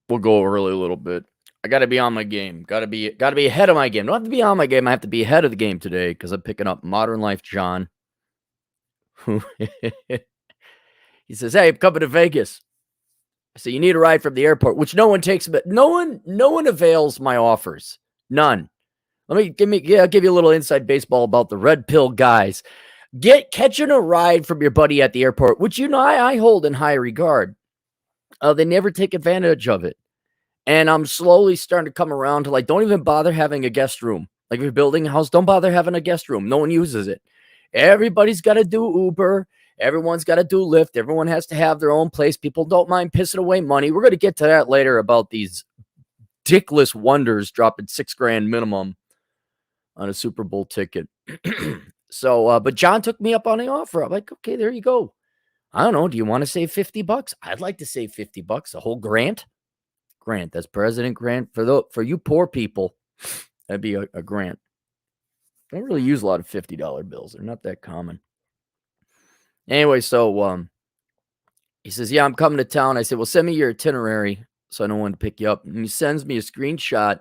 we'll go early a little bit. I got to be on my game. Got to be ahead of my game. Don't have to be on my game. I have to be ahead of the game today because I'm picking up Modern Life John. He says, "Hey, I'm coming to Vegas." I say, "You need a ride from the airport," which no one takes, but no one avails my offers. None. I'll give you a little inside baseball about the red pill guys. Catching a ride from your buddy at the airport, which I hold in high regard. They never take advantage of it. And I'm slowly starting to come around to like, don't even bother having a guest room. Like if you're building a house, don't bother having a guest room. No one uses it. Everybody's got to do Uber. Everyone's got to do Lyft. Everyone has to have their own place. People don't mind pissing away money. We're going to get to that later about these dickless wonders dropping $6,000 minimum on a Super Bowl ticket. So, but John took me up on the offer. I'm like, okay, there you go. I don't know. Do you want to save $50? I'd like to save $50. A whole grant. That's President Grant for you poor people. That'd be a grant. I don't really use a lot of $50 bills. They're not that common. Anyway, so he says, "Yeah, I'm coming to town." I said, "Well, send me your itinerary so I know when to pick you up." And he sends me a screenshot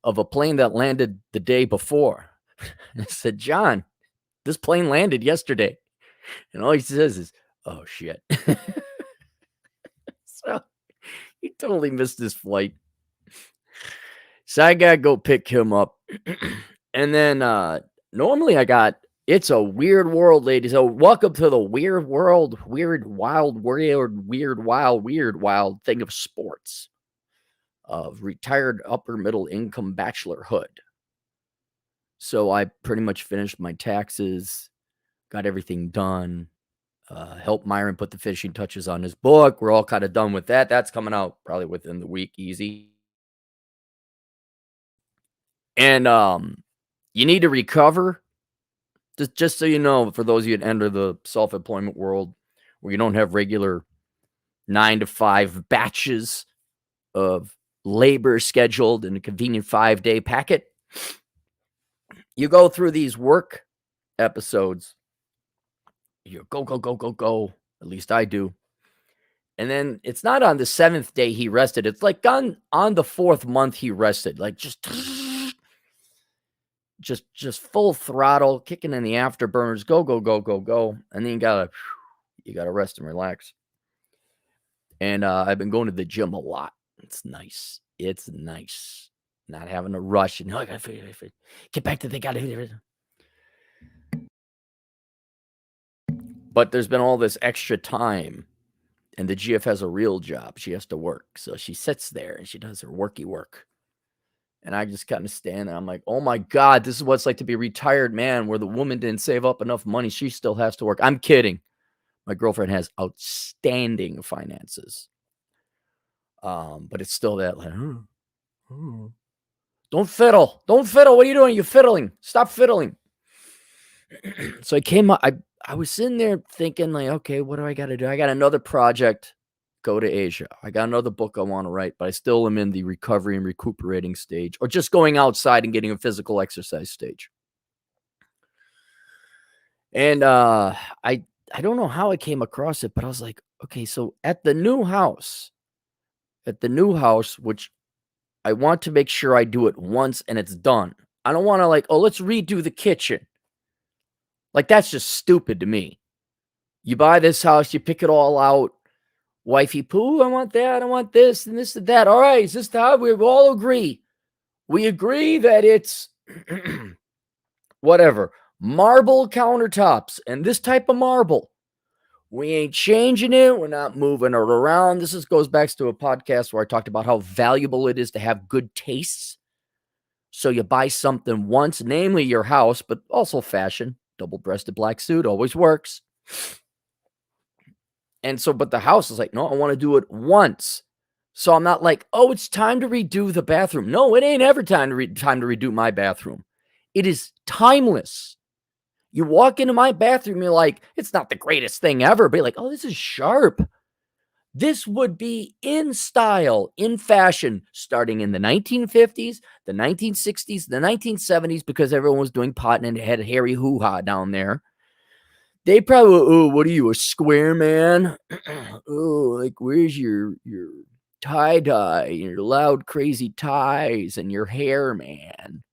of a plane that landed the day before. I said, "John, this plane landed yesterday." And all he says is, "Oh, shit." So he totally missed his flight. So I got to go pick him up. And then normally it's a weird world, ladies. So welcome to the weird world, weird, wild thing of sports. Of retired upper middle income bachelorhood. So I pretty much finished my taxes, got everything done, helped Myron put the finishing touches on his book. We're all kind of done with that. That's coming out probably within the week, easy. And you need to recover. Just so you know, for those of you that enter the self-employment world where you don't have regular 9 to 5 batches of labor scheduled in a convenient 5-day packet, you go through these work episodes. You go. At least I do. And then it's not on the 7th day he rested. It's like on the 4th month he rested. Like just full throttle, kicking in the afterburners. Go. And then you gotta rest and relax. And I've been going to the gym a lot. It's nice. Not having to rush and I gotta get back to the gotta. But there's been all this extra time. And the GF has a real job. She has to work. So she sits there and she does her worky work. And I just kind of stand there. I'm like, oh my God, this is what it's like to be a retired man where the woman didn't save up enough money. She still has to work. I'm kidding. My girlfriend has outstanding finances. But it's still that like, don't fiddle. What are you doing? You're fiddling. Stop fiddling. So I came up, I was sitting there thinking like, okay, what do I got to do? I got another project, go to Asia. I got another book I want to write, but I still am in the recovery and recuperating stage or just going outside and getting a physical exercise stage. And I don't know how I came across it, but I was like, okay, so at the new house, which I want to make sure I do it once and it's done. I don't want to like, oh, let's redo the kitchen. Like, that's just stupid to me. You buy this house, you pick it all out. Wifey poo, I want that, I want this, and this and that. All right, is this how we all agree? We agree that it's whatever. Marble countertops and this type of marble. We ain't changing it. We're not moving it around. This goes back to a podcast where I talked about how valuable it is to have good tastes. So you buy something once, namely your house, but also fashion. Double-breasted black suit always works. And so, but the house is like, no, I want to do it once. So I'm not like, oh, it's time to redo the bathroom. No, it ain't ever time to redo my bathroom. It is timeless. You walk into my bathroom, you're like, it's not the greatest thing ever, but you're like, oh, this is sharp. This would be in style, in fashion, starting in the 1950s, the 1960s, the 1970s, because everyone was doing pot and had a hairy hoo-ha down there. They probably, oh, what are you, a square man? Oh, like, where's your tie-dye, your loud, crazy ties, and your hair, man.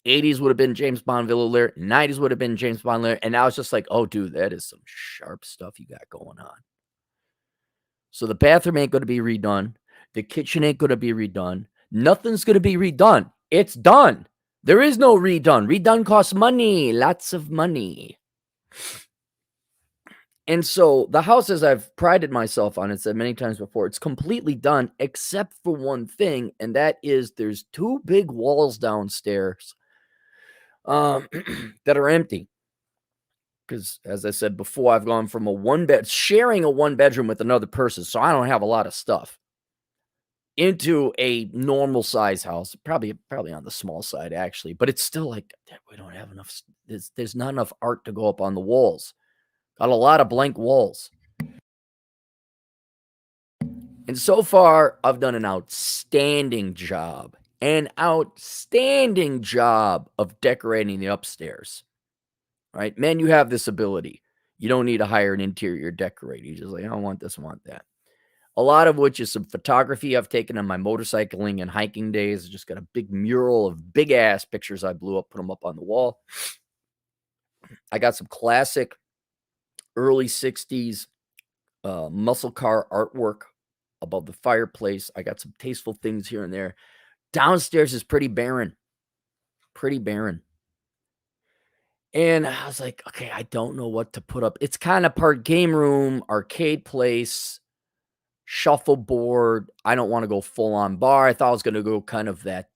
80s would have been James Bond villain lyric, 90s would have been James Bond lyric, and now it's just like, oh, dude, that is some sharp stuff you got going on. So the bathroom ain't going to be redone. The kitchen ain't going to be redone. Nothing's going to be redone. It's done. There is no redone. Redone costs money, lots of money. And so the house, as I've prided myself on and said many times before, it's completely done except for one thing, and that is there's 2 big walls downstairs that are empty. Because as I said before, I've gone from sharing a 1-bedroom with another person, so I don't have a lot of stuff, into a normal size house, probably on the small side actually, but it's still like we don't have enough. There's not enough art to go up on the walls. Got a lot of blank walls. And so far, I've done an outstanding job of decorating the upstairs. Right? Men, you have this ability. You don't need to hire an interior decorator. You're just like, I don't want this, I want that. A lot of which is some photography I've taken on my motorcycling and hiking days. Just got a big mural of big ass pictures I blew up, put them up on the wall. I got some classic early 60s muscle car artwork above the fireplace. I got some tasteful things here and there. Downstairs is pretty barren. Pretty barren. And I was like, okay, I don't know what to put up. It's kind of part game room, arcade place, shuffleboard. I don't want to go full on bar. I thought I was going to go kind of that,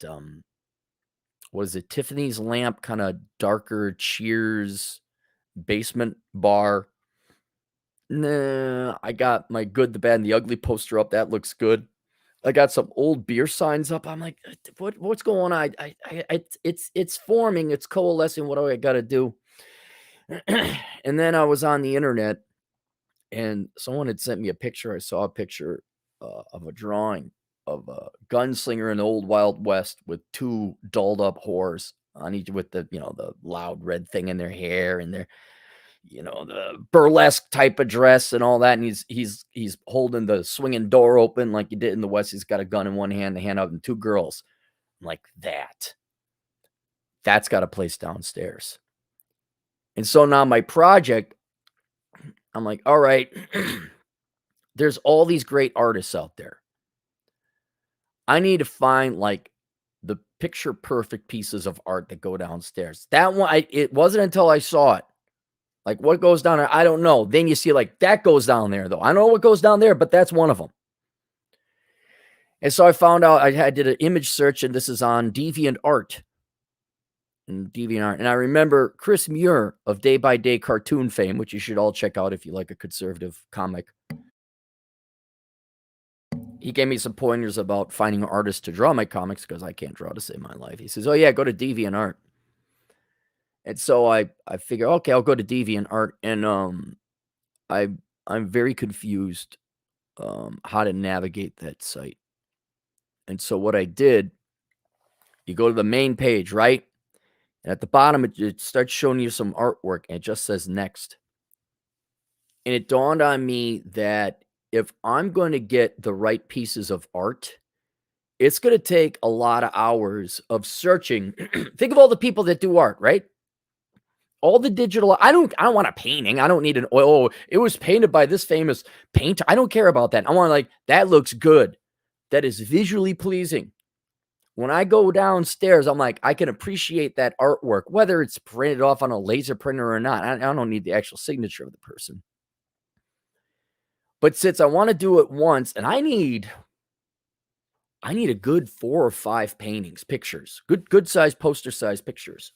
what is it? Tiffany's lamp, kind of darker Cheers basement bar. Nah, I got my good, the bad, and the ugly poster up. That looks good. I got some old beer signs up. I'm like, what's going on? It's forming, it's coalescing. What do I got to do? And then I was on the internet, and someone had sent me a picture. I saw a picture of a drawing of a gunslinger in the old Wild West with 2 dolled up whores on each, with the the loud red thing in their hair and their the burlesque type of dress and all that. And he's holding the swinging door open like you did in the West. He's got a gun in one hand, the hand out, and 2 girls. I'm like, that's got a place downstairs. And so now my project, I'm like, all right, there's all these great artists out there. I need to find like the picture perfect pieces of art that go downstairs. That one, it wasn't until I saw it. Like, what goes down there? I don't know. Then you see, like, that goes down there, though. I don't know what goes down there, but that's one of them. And so I found out, I did an image search, and this is on DeviantArt. And I remember Chris Muir of Day by Day cartoon fame, which you should all check out if you like a conservative comic. He gave me some pointers about finding artists to draw my comics because I can't draw to save my life. He says, oh, yeah, go to DeviantArt. And so I figure, okay, I'll go to DeviantArt, and I'm very confused how to navigate that site. And so what I did, you go to the main page, right? And at the bottom, it starts showing you some artwork, and it just says next. And it dawned on me that if I'm going to get the right pieces of art, it's going to take a lot of hours of searching. Think of all the people that do art, right? All the digital, I don't want a painting. I don't need an oil. Oh, it was painted by this famous painter. I don't care about that. I want like, that looks good. That is visually pleasing. When I go downstairs, I'm like, I can appreciate that artwork, whether it's printed off on a laser printer or not. I don't need the actual signature of the person. But since I want to do it once, and I need a good 4 or 5 paintings, pictures, good size poster size pictures.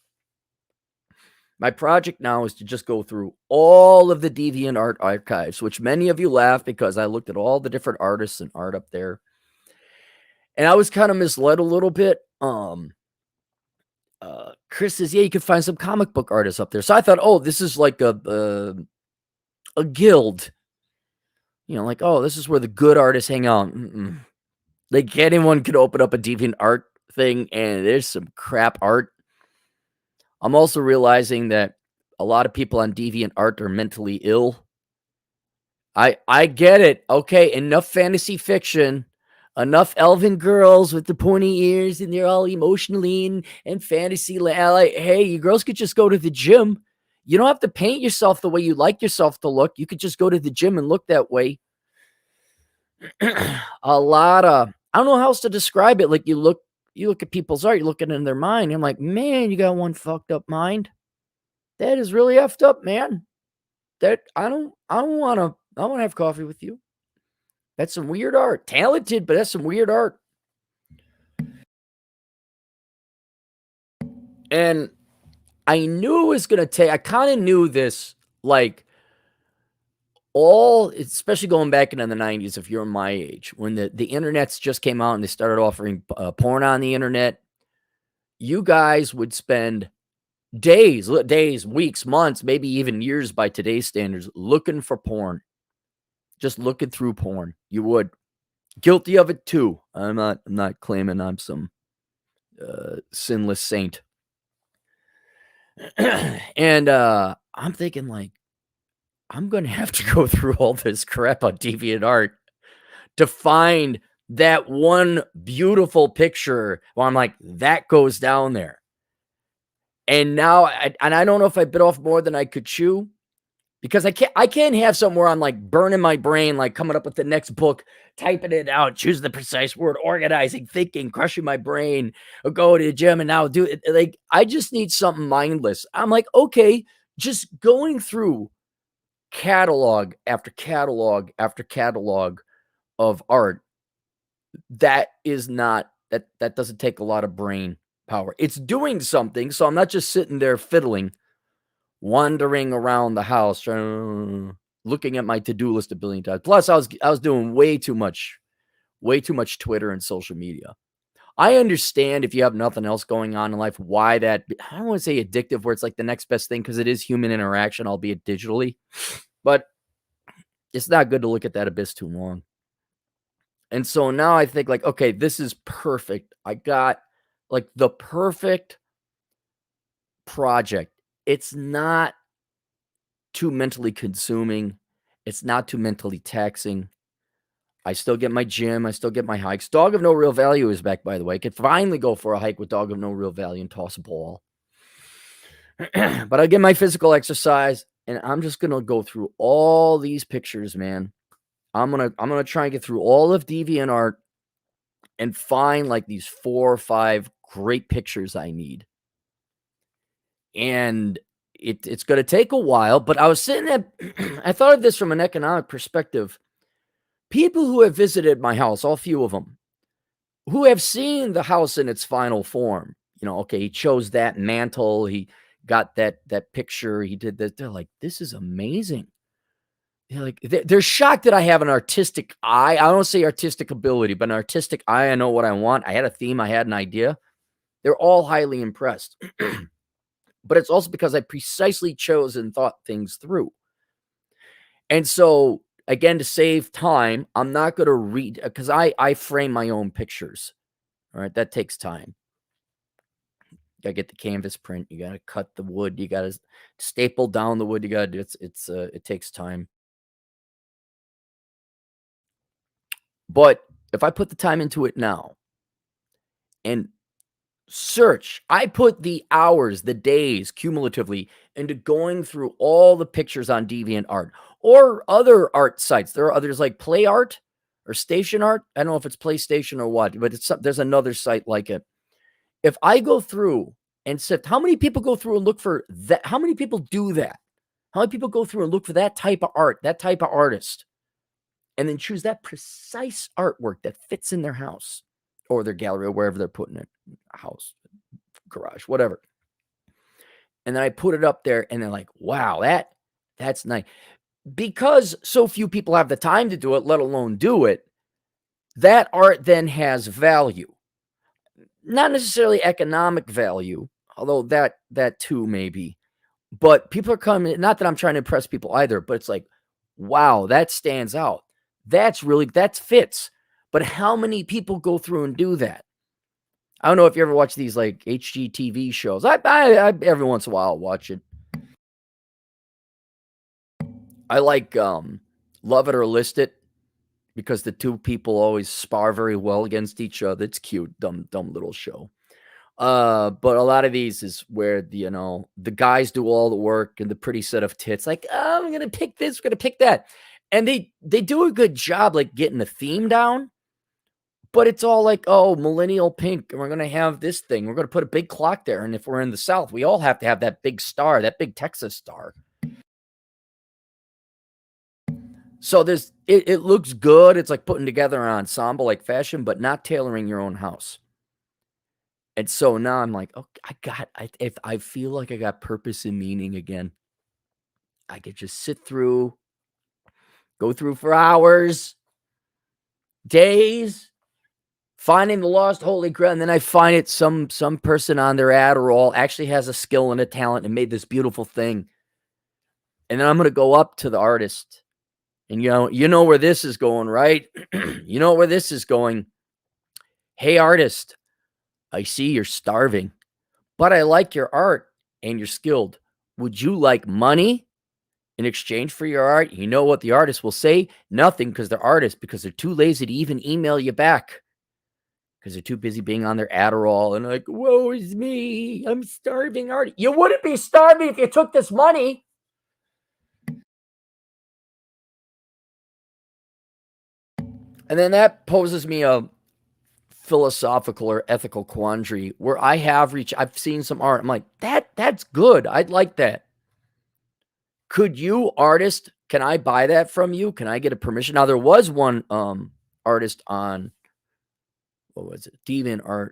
My project now is to just go through all of the DeviantArt archives, which many of you laugh because I looked at all the different artists and art up there. And I was kind of misled a little bit. Chris says, yeah, you can find some comic book artists up there. So I thought, oh, this is like a guild. Like, oh, this is where the good artists hang out. Like, anyone could open up a DeviantArt thing, and there's some crap art. I'm also realizing that a lot of people on DeviantArt are mentally ill. I get it. Okay, enough fantasy fiction, enough elven girls with the pointy ears, and they're all emotionally and fantasy like, hey, you girls could just go to the gym. You don't have to paint yourself the way you like yourself to look. You could just go to the gym and look that way. A lot of I don't know how else to describe it. Like you look at people's art, you're looking in their mind. I'm like, man, you got one fucked up mind. That is really effed up, man. That I don't wanna have coffee with you. That's some weird art. Talented, but that's some weird art. And I knew it was gonna take I kinda knew this, like, especially going back into the '90s, if you're my age, when the internets just came out and they started offering, porn on the internet, you guys would spend days, weeks, months, maybe even years by today's standards, looking for porn. Just looking through porn. You would. Guilty of it too. I'm not claiming I'm some, sinless saint. And, I'm thinking like, I'm gonna have to go through all this crap on DeviantArt to find that one beautiful picture where I'm like, "That goes down there." And now I don't know if I bit off more than I could chew because I can't have something where I'm, like, burning my brain, like, coming up with the next book, typing it out, choosing the precise word, organizing, thinking, crushing my brain, or go to the gym and now do it. Like, I just need something mindless. I'm like, "Okay," just going through catalog after catalog after catalog of art, that doesn't take a lot of brain power. It's doing something, so I'm not just sitting there fiddling, wandering around the house, looking at my to-do list a billion times. Plus, I was doing way too much Twitter and social media. I understand if you have nothing else going on in life, why that I don't want to say addictive, where it's like the next best thing because it is human interaction, albeit digitally. But it's not good to look at that abyss too long. And so now I think like, okay, this is perfect. I got like the perfect project. It's not too mentally consuming. It's not too mentally taxing. I still get my gym. I still get my hikes. Dog of no real value is back, by the way. I could finally go for a hike with dog of no real value and toss a ball. But I get my physical exercise, and I'm just gonna go through all these pictures, man. I'm gonna try and get through all of DeviantArt and find like these 4 or 5 great pictures I need. And it's gonna take a while, but I was sitting there I thought of this from an economic perspective. People who have visited my house, all few of them, who have seen the house in its final form, okay, he chose that mantle, he got that picture, he did that. They're like, "This is amazing." Like, they're shocked that I have an artistic eye. I don't say artistic ability, but an artistic eye. I know what I want. I had a theme. I had an idea. They're all highly impressed. But it's also because I precisely chose and thought things through. And so, again, to save time, I'm not going to read because I frame my own pictures. All right, that takes time. You gotta get the canvas print. You gotta cut the wood. You gotta staple down the wood. You gotta do it takes time. But if I put the time into it now and search, I put the hours, the days cumulatively into going through all the pictures on DeviantArt or other art sites. There are others like Play Art or Station Art. I don't know if it's PlayStation or what, but there's another site like it. If I go through and sift, how many people go through and look for that? How many people do that? How many people go through and look for that type of art, that type of artist, and then choose that precise artwork that fits in their house or their gallery or wherever they're putting it, house, garage, whatever. And then I put it up there and they're like, wow, that's nice. Because so few people have the time to do it, let alone do it, that art then has value. Not necessarily economic value, although that too maybe. But people are coming, not that I'm trying to impress people either, but it's like, wow, that stands out. That fits. But how many people go through and do that? I don't know if you ever watch these like HGTV shows. I every once in a while I'll watch it. I like love it or list it, because the two people always spar very well against each other. It's cute, dumb little show. But a lot of these is where the guys do all the work and the pretty set of tits, like, oh, I'm gonna pick this, we're gonna pick that. And they do a good job like getting the theme down, but it's all like, oh, millennial pink, and we're gonna have this thing. We're gonna put a big clock there. And if we're in the South, we all have to have that big star, that big Texas star. So it looks good. It's like putting together an ensemble like fashion, but not tailoring your own house. And so now I'm like, "Oh, if I feel like I got purpose and meaning again, I could just sit through, go through for hours, days, finding the lost holy grail, and then I find it some person on their Adderall actually has a skill and a talent and made this beautiful thing. And then I'm gonna go up to the artist, and you know where this is going, right? You know where this is going. Hey, artist, I see you're starving, but I like your art and you're skilled. Would you like money in exchange for your art? You know what the artist will say? Nothing, because they're artists, because they're too lazy to even email you back, because they're too busy being on their Adderall and like, woe is me, I'm starving art. You wouldn't be starving if you took this money. And then that poses me a philosophical or ethical quandary where I've seen some art. I'm like, that's good. I'd like that. Could you, artist, can I buy that from you? Can I get a permission? Now there was one artist on, what was it, DeviantArt,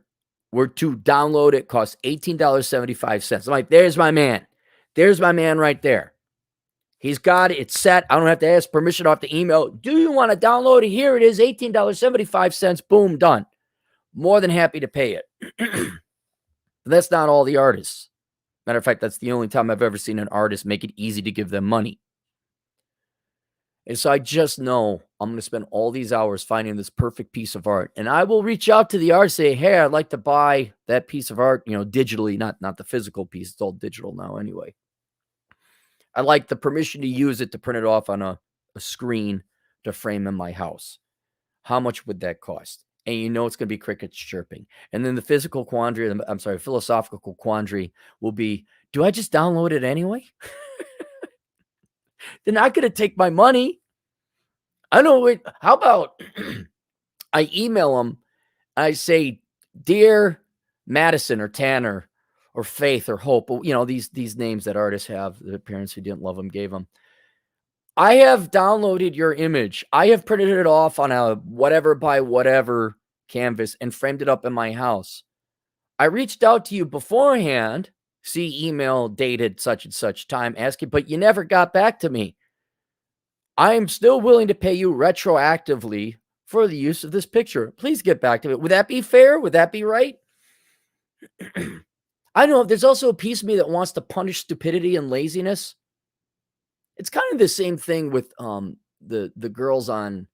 where to download it costs $18.75. I'm like, there's my man. There's my man right there. He's got it. It's set. I don't have to ask permission off the email. Do you want to download it? Here it is, $18.75. Boom, done. More than happy to pay it. But that's not all the artists. Matter of fact, that's the only time I've ever seen an artist make it easy to give them money. And so I just know I'm going to spend all these hours finding this perfect piece of art. And I will reach out to the artist, say, hey, I'd like to buy that piece of art, digitally, not the physical piece. It's all digital now anyway. I'd like the permission to use it to print it off on a screen to frame in my house. How much would that cost? And it's going to be crickets chirping. And then the philosophical quandary will be, do I just download it anyway? They're not going to take my money. I know. Wait, how about I email them? I say, dear Madison or Tanner or Faith or Hope, these names that artists have, the parents who didn't love them gave them. I have downloaded your image. I have printed it off on a whatever by whatever canvas and framed it up in my house. I reached out to you beforehand, see email dated such and such time, asking, but you never got back to me. I am still willing to pay you retroactively for the use of this picture. Please get back to me. Would that be fair? Would that be right? I know there's also a piece of me that wants to punish stupidity and laziness. It's kind of the same thing with the girls on,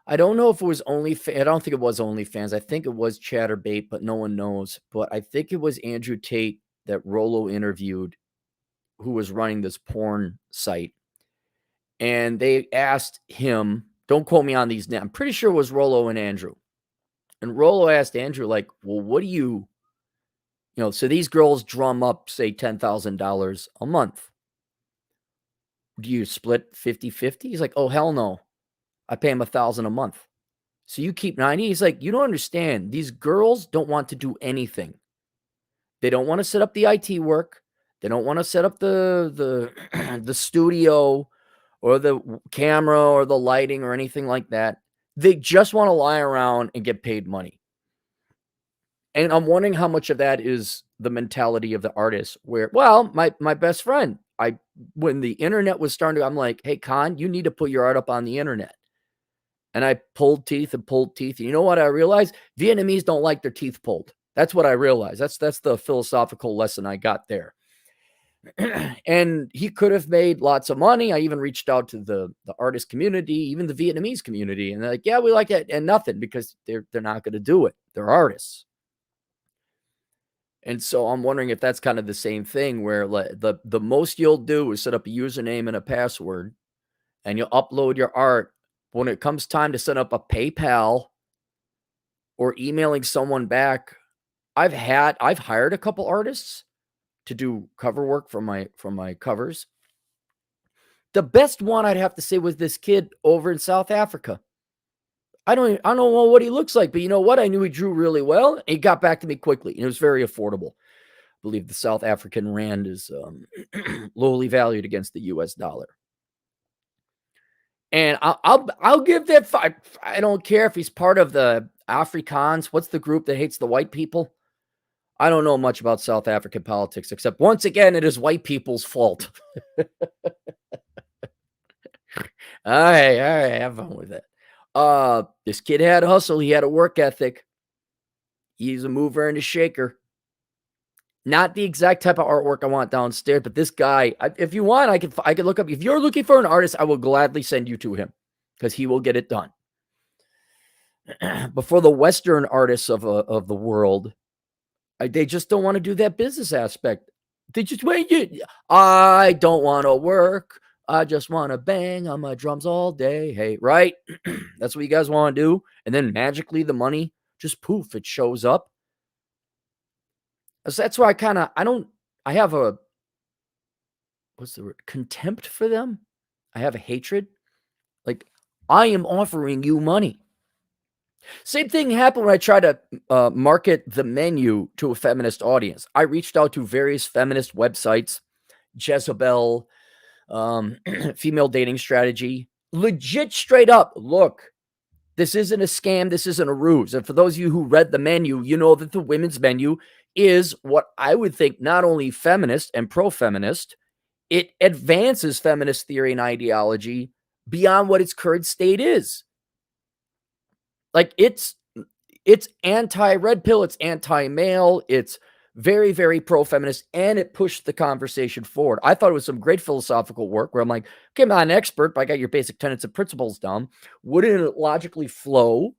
I don't know if it was I don't think it was OnlyFans. I think it was Chatterbait, but no one knows. But I think it was Andrew Tate that Rollo interviewed, who was running this porn site. And they asked him, don't quote me on these names, I'm pretty sure it was Rollo and Andrew. And Rollo asked Andrew, like, well, what do you so these girls drum up, say, $10,000 a month. Do you split 50-50? He's like, oh, hell no. I pay him $1,000 a month. So you keep 90. He's like, you don't understand. These girls don't want to do anything. They don't want to set up the IT work. They don't want to set up the the studio or the camera or the lighting or anything like that. They just want to lie around and get paid money. And I'm wondering how much of that is the mentality of the artist where, well, my best friend, when the internet was starting to, I'm like, hey, Khan, you need to put your art up on the internet. And I pulled teeth and pulled teeth. And you know what I realized? Vietnamese don't like their teeth pulled. That's what I realized. That's the philosophical lesson I got there. And he could have made lots of money. I even reached out to the artist community, even the Vietnamese community. And they're like, yeah, we like it. And nothing, because they're not going to do it. They're artists. And so I'm wondering if that's kind of the same thing where the most you'll do is set up a username and a password. and you'll upload your art. When it comes time to set up a PayPal or emailing someone back, I've hired a couple artists to do cover work for my covers. The best one I'd have to say was this kid over in South Africa. I don't know what he looks like, but you know what? I knew he drew really well. And he got back to me quickly, and it was very affordable. I believe the South African rand is lowly valued against the US dollar. And I'll give that five. I don't care if he's part of the Afrikaans. What's the group that hates the white people? I don't know much about South African politics, except once again, it is white people's fault. All right, have fun with it. This kid had hustle. He had a work ethic. He's a mover and a shaker. Not the exact type of artwork I want downstairs, but this guy, if you want, I can look up. If you're looking for an artist, I will gladly send you to him because he will get it done. But for the Western artists of the world, they just don't want to do that business aspect. They just wait. I don't want to work. I just want to bang on my drums all day. Hey, right? That's what you guys want to do. And then magically the money just poof, it shows up. So that's why I have a, what's the word? Contempt for them. I have a hatred. Like, I am offering you money. Same thing happened when I tried to market the menu to a feminist audience. I reached out to various feminist websites, Jezebel, female dating strategy, legit straight up. Look, this isn't a scam. This isn't a ruse. And for those of you who read the menu, you know that the women's menu is what I would think not only feminist and pro-feminist, it advances feminist theory and ideology beyond what its current state is. Like it's anti-red pill, it's anti-male, it's very, very pro-feminist, and it pushed the conversation forward. I thought it was some great philosophical work where I'm like, okay, I'm not an expert, but I got your basic tenets and principles down. Wouldn't it logically flow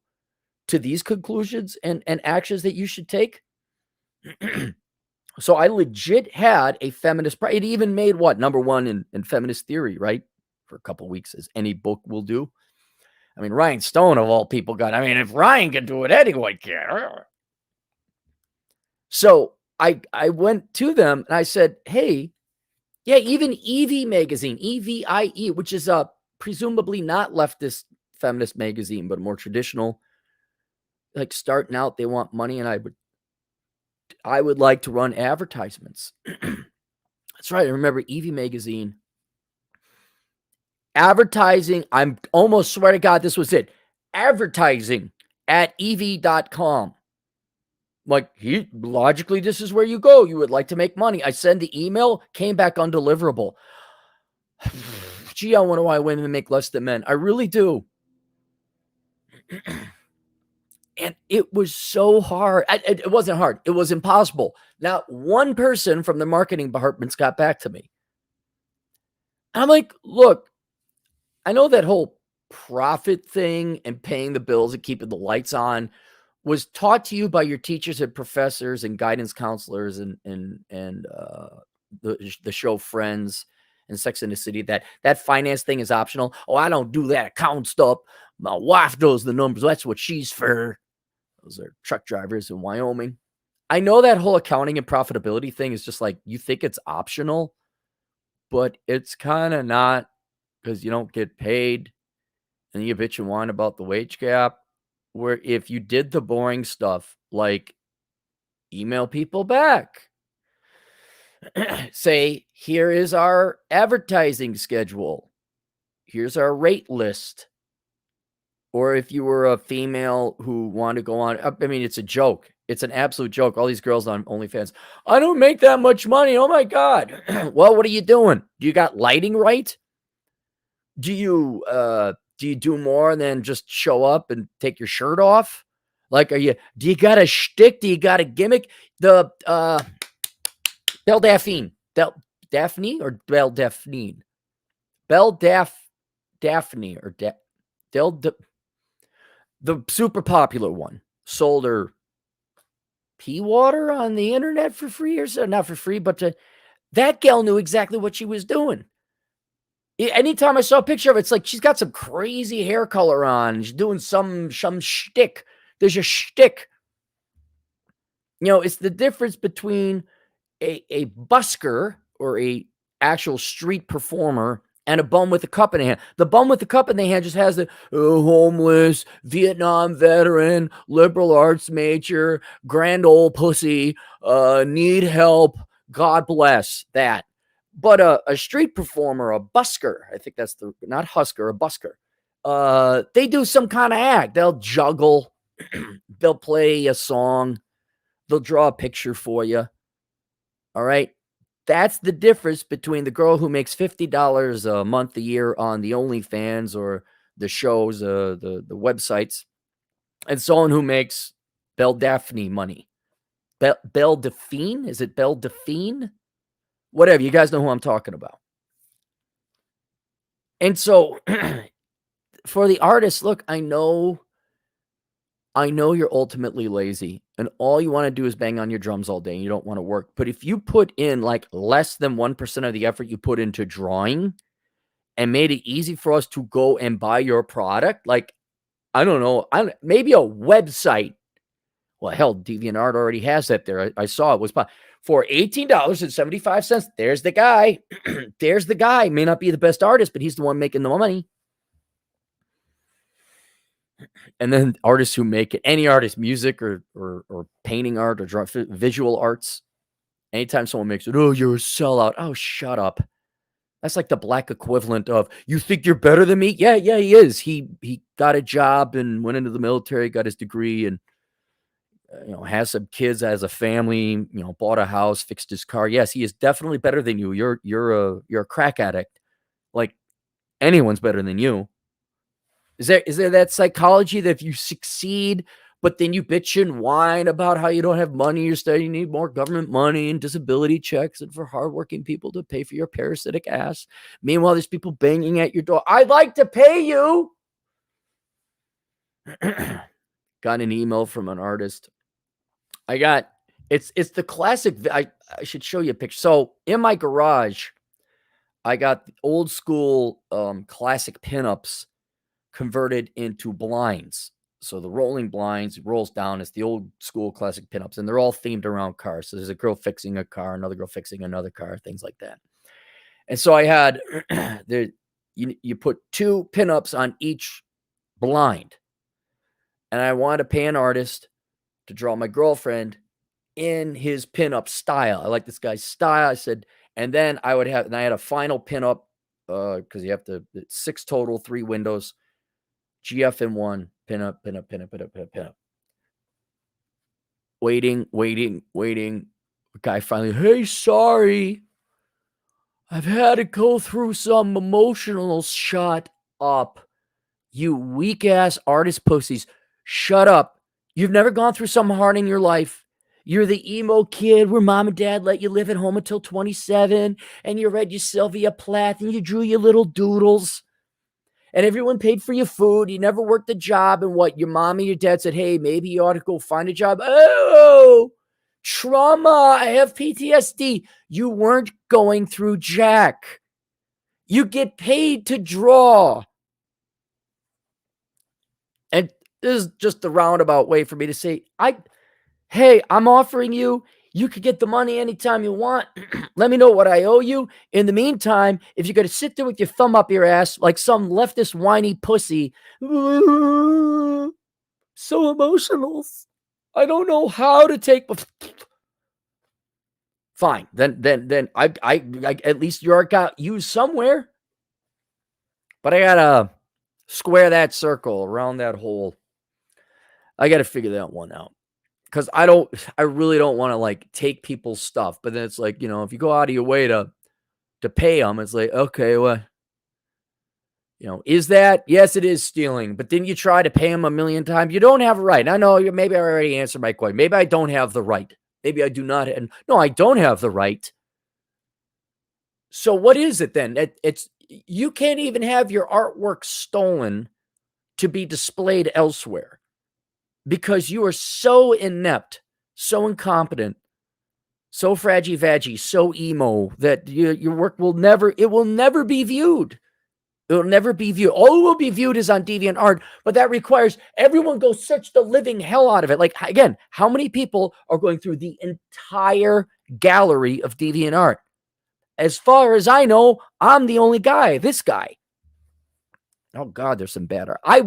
to these conclusions and actions that you should take? So I legit had a feminist. It even made what? Number one in feminist theory, right? For a couple weeks, as any book will do. I mean, Ryan Stone, of all people, if Ryan can do it, anyone can. So I went to them and I said, hey, yeah, even Evie magazine, EVIE, which is presumably not leftist feminist magazine, but more traditional, like starting out, they want money, and I would like to run advertisements. That's right. I remember Evie magazine. Advertising, I'm almost swear to God, this was it. Advertising at ev.com. Like, logically, this is where you go. You would like to make money. I send the email, came back undeliverable. Gee, I wonder why women make less than men. I really do. And it was so hard. It wasn't hard. It was impossible. Not one person from the marketing departments got back to me. I'm like, look, I know that whole profit thing and paying the bills and keeping the lights on was taught to you by your teachers and professors and guidance counselors and the show Friends and Sex and the City, that finance thing is optional. Oh, I don't do that account stuff. My wife does the numbers. That's what she's for. Those are truck drivers in Wyoming. I know that whole accounting and profitability thing is just like, you think it's optional, but it's kind of not, because you don't get paid and you bitch and whine about the wage gap. Where if you did the boring stuff, like email people back, say, here is our advertising schedule, here's our rate list. Or if you were a female who wanted to go on, I mean, it's a joke. It's an absolute joke. All these girls on OnlyFans, I don't make that much money. Oh my God. Well, what are you doing? Do you got lighting right? Do you do more than just show up and take your shirt off? Like, do you got a shtick? Do you got a gimmick? The Belle Daphne or Belle Daphne? Belle Daphne or the super popular one sold her pea water on the internet for free, or so, not for free, but that gal knew exactly what she was doing. Anytime I saw a picture of it, it's like she's got some crazy hair color on. She's doing some shtick. There's a shtick. It's the difference between a busker or a actual street performer and a bum with a cup in the hand. The bum with the cup in the hand just has the homeless, Vietnam veteran, liberal arts major, grand old pussy, need help, God bless, that. But a street performer, a busker, I think that's not husker, a busker. They do some kind of act. They'll juggle. They'll play a song. They'll draw a picture for you. All right. That's the difference between the girl who makes $50 a month, a year on the OnlyFans or the shows, the websites, and someone who makes Belle Daphne money. Belle Delphine? Is it Belle Delphine? Whatever. You guys know who I'm talking about. And so for the artist, look, I know you're ultimately lazy and all you want to do is bang on your drums all day and you don't want to work. But if you put in like less than 1% of the effort you put into drawing and made it easy for us to go and buy your product, like, I don't know, maybe a website. Well, hell, DeviantArt already has that there. I saw it was for $18.75. There's the guy. There's the guy. May not be the best artist, but he's the one making the money. And then artists who make it, any artist, music or painting art or visual arts, anytime someone makes it, oh, you're a sellout. Oh, shut up. That's like the black equivalent of, you think you're better than me? Yeah, he is. He got a job and went into the military, got his degree, and has some kids, has a family, bought a house, fixed his car. Yes, he is definitely better than you. You're a crack addict. Like, anyone's better than you. Is there that psychology that if you succeed, but then you bitch and whine about how you don't have money, you need more government money and disability checks and for hardworking people to pay for your parasitic ass. Meanwhile, there's people banging at your door. I'd like to pay you. Got an email from an artist. It's the classic. I should show you a picture. So in my garage, I got the old school classic pinups converted into blinds. So the rolling blinds rolls down. It's the old school classic pinups, and they're all themed around cars. So there's a girl fixing a car, another girl fixing another car, things like that. And so I had you put 2 pinups on each blind, and I wanted to pay an artist to draw my girlfriend in his pinup style. I like this guy's style. I said, and then I had a final pinup because you have to 6 total, 3 windows. GF in 1, pinup. Waiting. The guy finally, hey, sorry. I've had to go through some emotional. Shut up. You weak ass artist pussies. Shut up. You've never gone through something hard in your life. You're the emo kid where mom and dad let you live at home until 27 and you read your Sylvia Plath and you drew your little doodles. And everyone paid for your food. You never worked a job. And what? Your mom and your dad said, hey, maybe you ought to go find a job. Oh, trauma. I have PTSD. You weren't going through jack. You get paid to draw. And this is just the roundabout way for me to say, hey, I'm offering you. You could get the money anytime you want. Let me know what I owe you. In the meantime, if you're going to sit there with your thumb up your ass like some leftist whiny pussy, so emotional. I don't know how to take. Fine. Then I at least your art got used somewhere. But I got to square that circle around that hole. I got to figure that one out. Because I really don't want to like take people's stuff. But then it's like, if you go out of your way to pay them, it's like, okay, well, is that? Yes, it is stealing. But then you try to pay them a million times. You don't have a right. I know maybe I already answered my question. Maybe I don't have the right. Maybe I do not. No, I don't have the right. So what is it then? You can't even have your artwork stolen to be displayed elsewhere. Because you are so inept, so incompetent, so fraggy-vaggy, so emo that your work will never be viewed. It'll never be viewed. All it will be viewed is on DeviantArt, but that requires everyone go search the living hell out of it. Like, again, how many people are going through the entire gallery of DeviantArt? As far as I know, I'm the only guy, this guy. Oh God, there's some bad art. I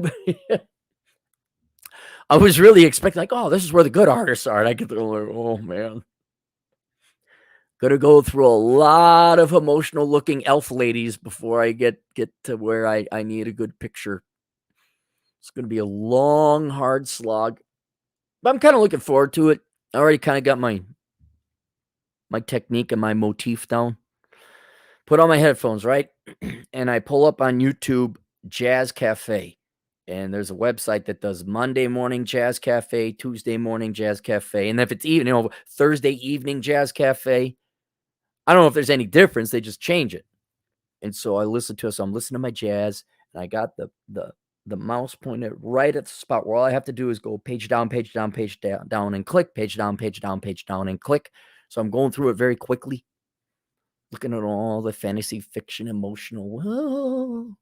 was really expecting, like, oh, this is where the good artists are. And I get there, like, oh man. Gotta go through a lot of emotional looking elf ladies before I get to where I need a good picture. It's gonna be a long, hard slog. But I'm kind of looking forward to it. I already kind of got my technique and my motif down. Put on my headphones, right? And I pull up on YouTube Jazz Cafe. And there's a website that does Monday morning Jazz Cafe, Tuesday morning Jazz Cafe. And if it's even, Thursday evening Jazz Cafe, I don't know if there's any difference. They just change it. And so I listen to it. So I'm listening to my jazz, and I got the mouse pointed right at the spot where all I have to do is go page down, page down, page down, and click, page down, page down, page down, and click. So I'm going through it very quickly, looking at all the fantasy fiction, emotional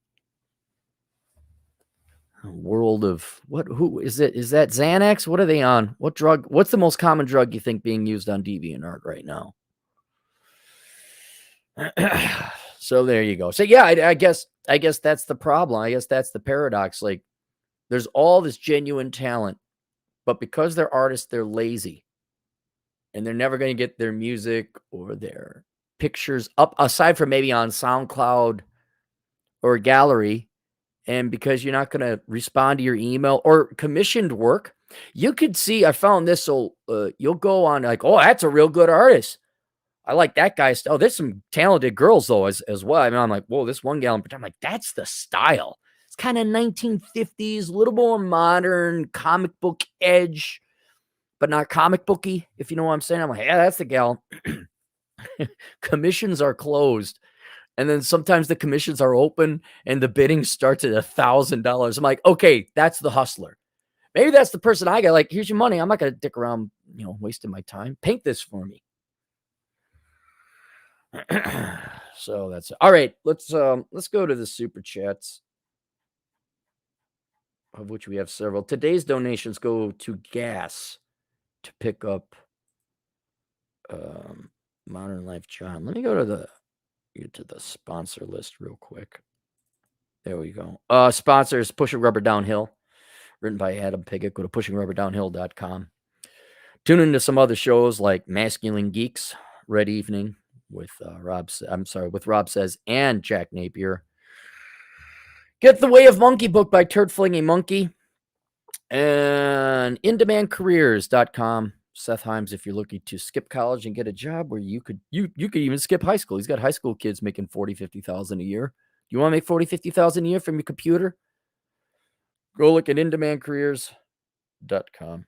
world of who is it? Is that Xanax? What are they on? What drug? What's the most common drug you think being used on DeviantArt right now? So there you go. So yeah, I guess that's the problem. I guess that's the paradox. Like, there's all this genuine talent, but because they're artists, they're lazy, and they're never going to get their music or their pictures up, aside from maybe on SoundCloud or a gallery. And because you're not going to respond to your email or commissioned work, you could see. I found this. So you'll go on like, oh, that's a real good artist. I like that guy's style. There's some talented girls though as well. I mean, I'm like, whoa, this one gal in particular, I'm like, that's the style. It's kind of 1950s, a little more modern, comic book edge, but not comic booky, if you know what I'm saying. I'm like, yeah, that's the gal. Commissions are closed. And then sometimes the commissions are open and the bidding starts at $1,000. I'm like, okay, that's the hustler. Maybe that's the person I got. Like, here's your money. I'm not going to dick around, wasting my time. Paint this for me. So that's all right. Let's go to the super chats, of which we have several. Today's donations go to gas to pick up Modern Life John. Let me go to the sponsor list real quick. There we go. Sponsors: Pushing Rubber Downhill, written by Adam Piggott. Go to pushingrubberdownhill.com. Tune into some other shows like Masculine Geeks, Red Evening with Rob Says and Jack Napier. Get The Way of Monkey book by Turd Flinging Monkey. And indemandcareers.com. Seth Himes, if you're looking to skip college and get a job where you could even skip high school. He's got high school kids making $40,000-$50,000 a year. You want to make $40,000-$50,000 a year from your computer? Go look at indemandcareers.com.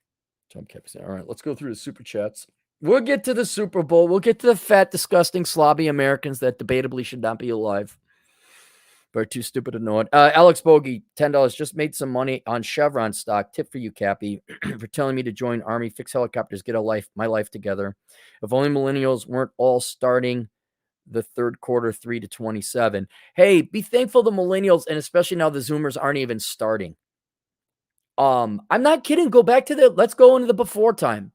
All right, let's go through the super chats. We'll get to the Super Bowl. We'll get to the fat, disgusting, slobby Americans that debatably should not be alive, but are too stupid to know it. Alex Bogey, $10. Just made some money on Chevron stock. Tip for you, Cappy, for telling me to join Army, fix helicopters, get my life together. If only millennials weren't all starting the third quarter 3-27. Hey, be thankful the millennials, and especially now the Zoomers, aren't even starting. I'm not kidding. Go back to let's go into the before time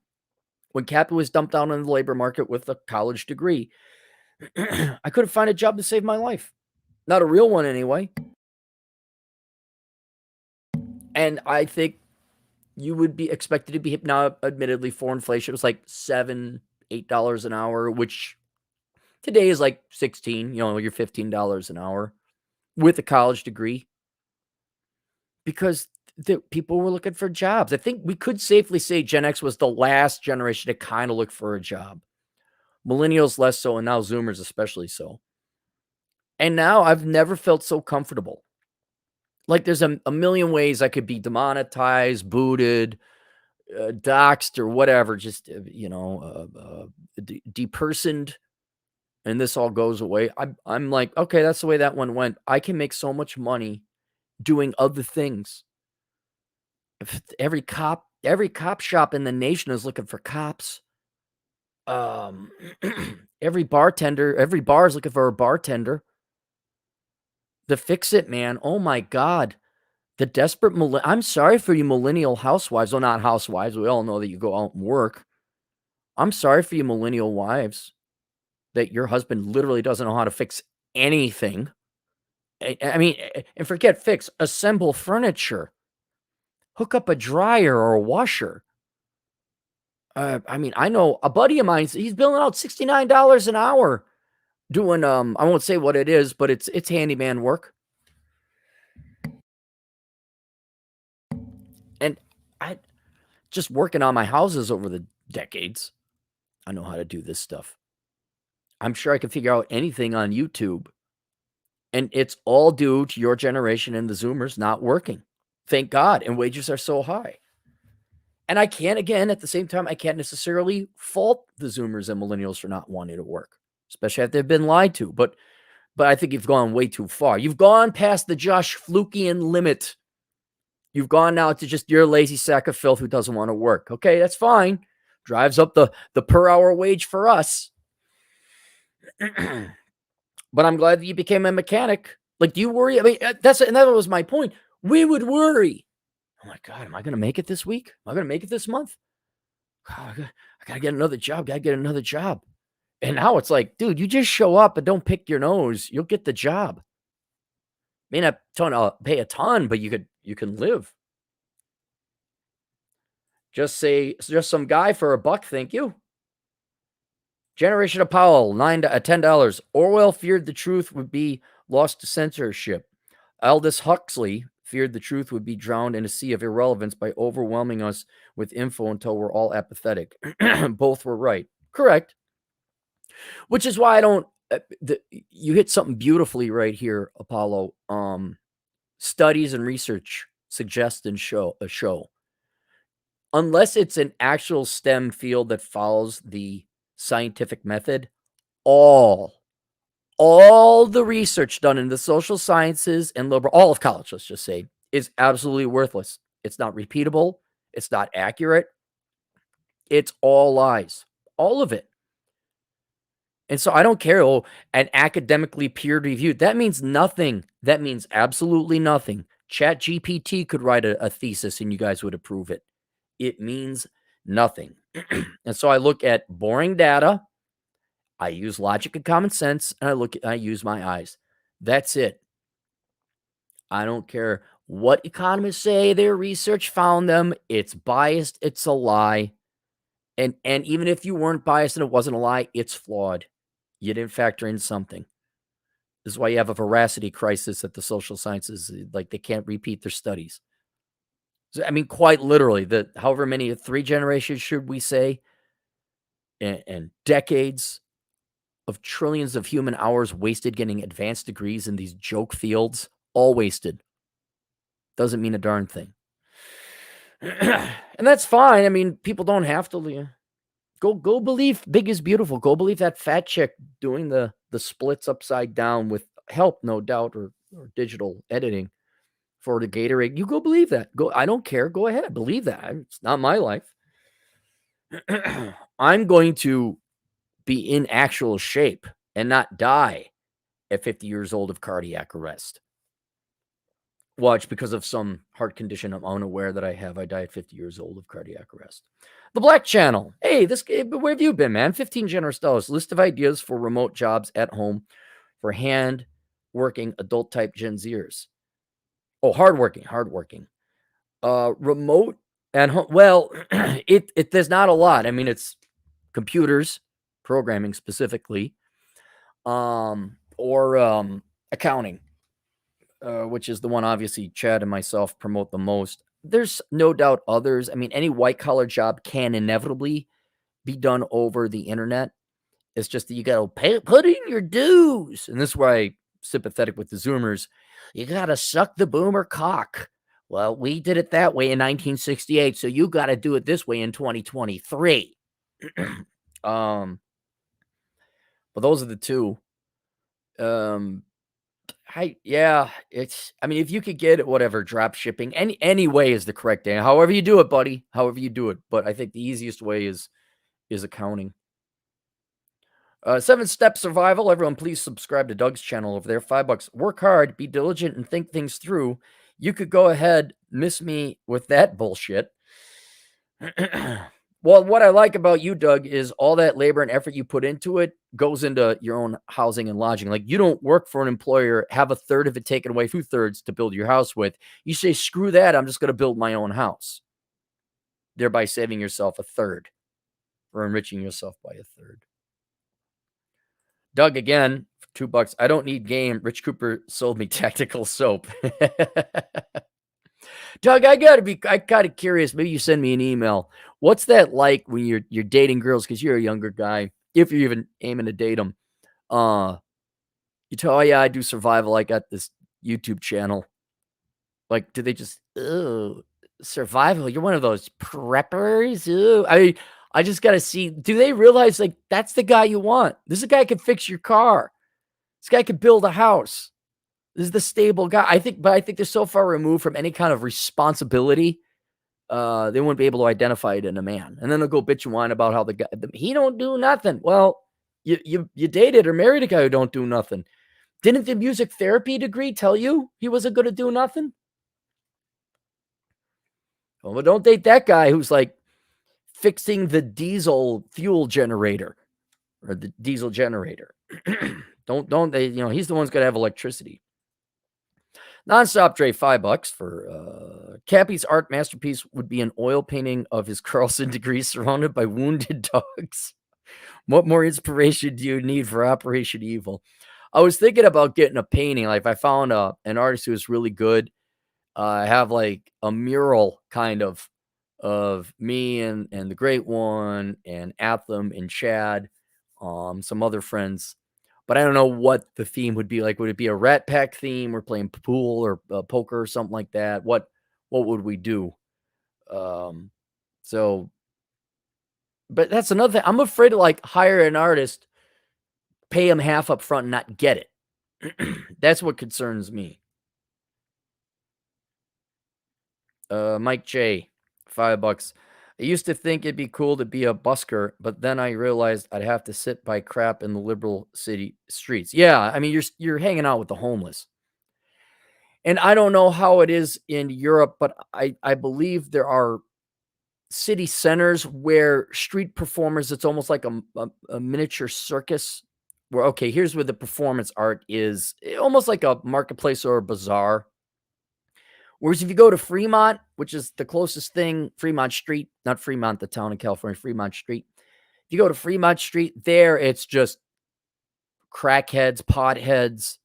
when Cappy was dumped down in the labor market with a college degree. I couldn't find a job to save my life. Not a real one anyway. And I think you would be expected to be now, admittedly, for inflation, it was like $7, $8 an hour, which today is like 16, you're $15 an hour with a college degree, because people were looking for jobs. I think we could safely say Gen X was the last generation to kind of look for a job. Millennials less so, and now Zoomers especially so. And now I've never felt so comfortable. Like, there's a million ways I could be demonetized, booted, doxxed, or whatever, just, depersoned, and this all goes away. I'm like, okay, that's the way that one went. I can make so much money doing other things. If every cop shop in the nation is looking for cops. Every bar is looking for a bartender. The fix it, man. Oh my God. The desperate I'm sorry for you millennial housewives. Well, not housewives. We all know that you go out and work. I'm sorry for you millennial wives that your husband literally doesn't know how to fix anything. I mean, and forget fix, assemble furniture, hook up a dryer or a washer. I mean, I know a buddy of mine, he's billing out $69 an hour doing, I won't say what it is, but it's handyman work. And I just working on my houses over the decades. I know how to do this stuff. I'm sure I can figure out anything on YouTube. And it's all due to your generation and the Zoomers not working. Thank God. And wages are so high. And I can't, again, at the same time, I can't necessarily fault the Zoomers and millennials for not wanting to work, especially if they've been lied to. But I think you've gone way too far. You've gone past the Josh Flukian limit. You've gone now to just you're a lazy sack of filth who doesn't want to work. Okay, that's fine. Drives up the per hour wage for us. But I'm glad that you became a mechanic. Like, do you worry? I mean, that was my point. We would worry. Oh my God, am I going to make it this week? Am I going to make it this month? God, I got to get another job. Got to get another job. And now it's like, dude, you just show up and don't pick your nose. You'll get the job. May not pay a ton, but you can live. Just some guy for $1, thank you. Generation of Powell, $10. Orwell feared the truth would be lost to censorship. Aldous Huxley feared the truth would be drowned in a sea of irrelevance by overwhelming us with info until we're all apathetic. Both were right. Correct. Which is why I don't, you hit something beautifully right here, Apollo. Studies and research suggest and show, unless it's an actual STEM field that follows the scientific method, all the research done in the social sciences and all of college, let's just say, is absolutely worthless. It's not repeatable. It's not accurate. It's all lies. All of it. And so I don't care, and academically peer-reviewed. That means nothing. That means absolutely nothing. ChatGPT could write a thesis and you guys would approve it. It means nothing. And so I look at boring data. I use logic and common sense, and I use my eyes. That's it. I don't care what economists say their research found them. It's biased. It's a lie. And even if you weren't biased and it wasn't a lie, it's flawed. You didn't factor in something. This is why you have a veracity crisis at the social sciences. Like, they can't repeat their studies. So, I mean, quite literally, however many, 3 generations should we say, and decades of trillions of human hours wasted getting advanced degrees in these joke fields, all wasted. Doesn't mean a darn thing. And that's fine. I mean, people don't have to go believe big is beautiful. Go believe that fat chick doing the splits upside down with help, no doubt, or digital editing for the Gatorade. You go believe that. I don't care. Go ahead. Believe that. It's not my life. I'm going to be in actual shape and not die at 50 years old of cardiac arrest. Watch, because of some heart condition I'm unaware that I have. I die at 50 years old of cardiac arrest. The Black Channel. Hey, where have you been, man? 15 generous dollars. List of ideas for remote jobs at home for hand-working adult-type Gen Zers. Oh, hardworking. Remote at home. Well, there's not a lot. I mean, it's computers, programming specifically, or accounting, which is the one obviously Chad and myself promote the most. There's no doubt others. I mean, any white-collar job can inevitably be done over the internet. It's just that you got to put in your dues. And this is why I'm sympathetic with the Zoomers. You got to suck the boomer cock. Well, we did it that way in 1968, so you got to do it this way in 2023. But those are the two. I mean, if you could get it, whatever, drop shipping, any way is the correct thing. However you do it, buddy, however you do it. But I think the easiest way is accounting. 7-step survival. Everyone, please subscribe to Doug's channel over there. $5. Work hard, be diligent, and think things through. You could go ahead, miss me with that bullshit. Well, what I like about you, Doug, is all that labor and effort you put into it goes into your own housing and lodging. Like, you don't work for an employer, have a third of it taken away, 2/3 to build your house with. You say, screw that, I'm just going to build my own house, thereby saving yourself a third or enriching yourself by a third. Doug, again, for $2. I don't need game. Rich Cooper sold me tactical soap. Doug, I gotta curious. Maybe you send me an email. What's that like when you're dating girls? Because you're a younger guy, if you're even aiming to date them. You tell, oh yeah, I do survival. I got this YouTube channel. Like, do they just, oh, survival? You're one of those preppers. Ooh. I just gotta see. Do they realize like that's the guy you want? This is a guy who can fix your car. This guy could build a house. This is the stable guy. I think they're so far removed from any kind of responsibility. They wouldn't be able to identify it in a man. And then they'll go bitch and whine about how the guy, he don't do nothing. Well, you dated or married a guy who don't do nothing. Didn't the music therapy degree tell you he wasn't going to do nothing? Well, don't date that guy who's like fixing the diesel fuel generator or the diesel generator. don't they, he's the one's going to have electricity. Nonstop Dre, $5 for Cappy's art masterpiece would be an oil painting of his Carlson degree surrounded by wounded dogs. What more inspiration do you need for Operation Evil? I was thinking about getting a painting. Like, if I found an artist who was really good, have like a mural kind of me and the Great One and Atham and Chad, some other friends. But I don't know what the theme would be like. Would it be a Rat Pack theme? Or playing pool or poker or something like that? What would we do? So, but that's another thing. I'm afraid to like hire an artist, pay him half up front and not get it. That's what concerns me. Mike J, $5. I used to think it'd be cool to be a busker, but then I realized I'd have to sit by crap in the liberal city streets. Yeah, I mean, you're hanging out with the homeless. And I don't know how it is in Europe, but I believe there are city centers where street performers, it's almost like a miniature circus where, okay, here's where the performance art is, almost like a marketplace or a bazaar. Whereas if you go to Fremont, which is the closest thing, Fremont Street, not Fremont, the town in California, Fremont Street. If you go to Fremont Street, there it's just crackheads, potheads,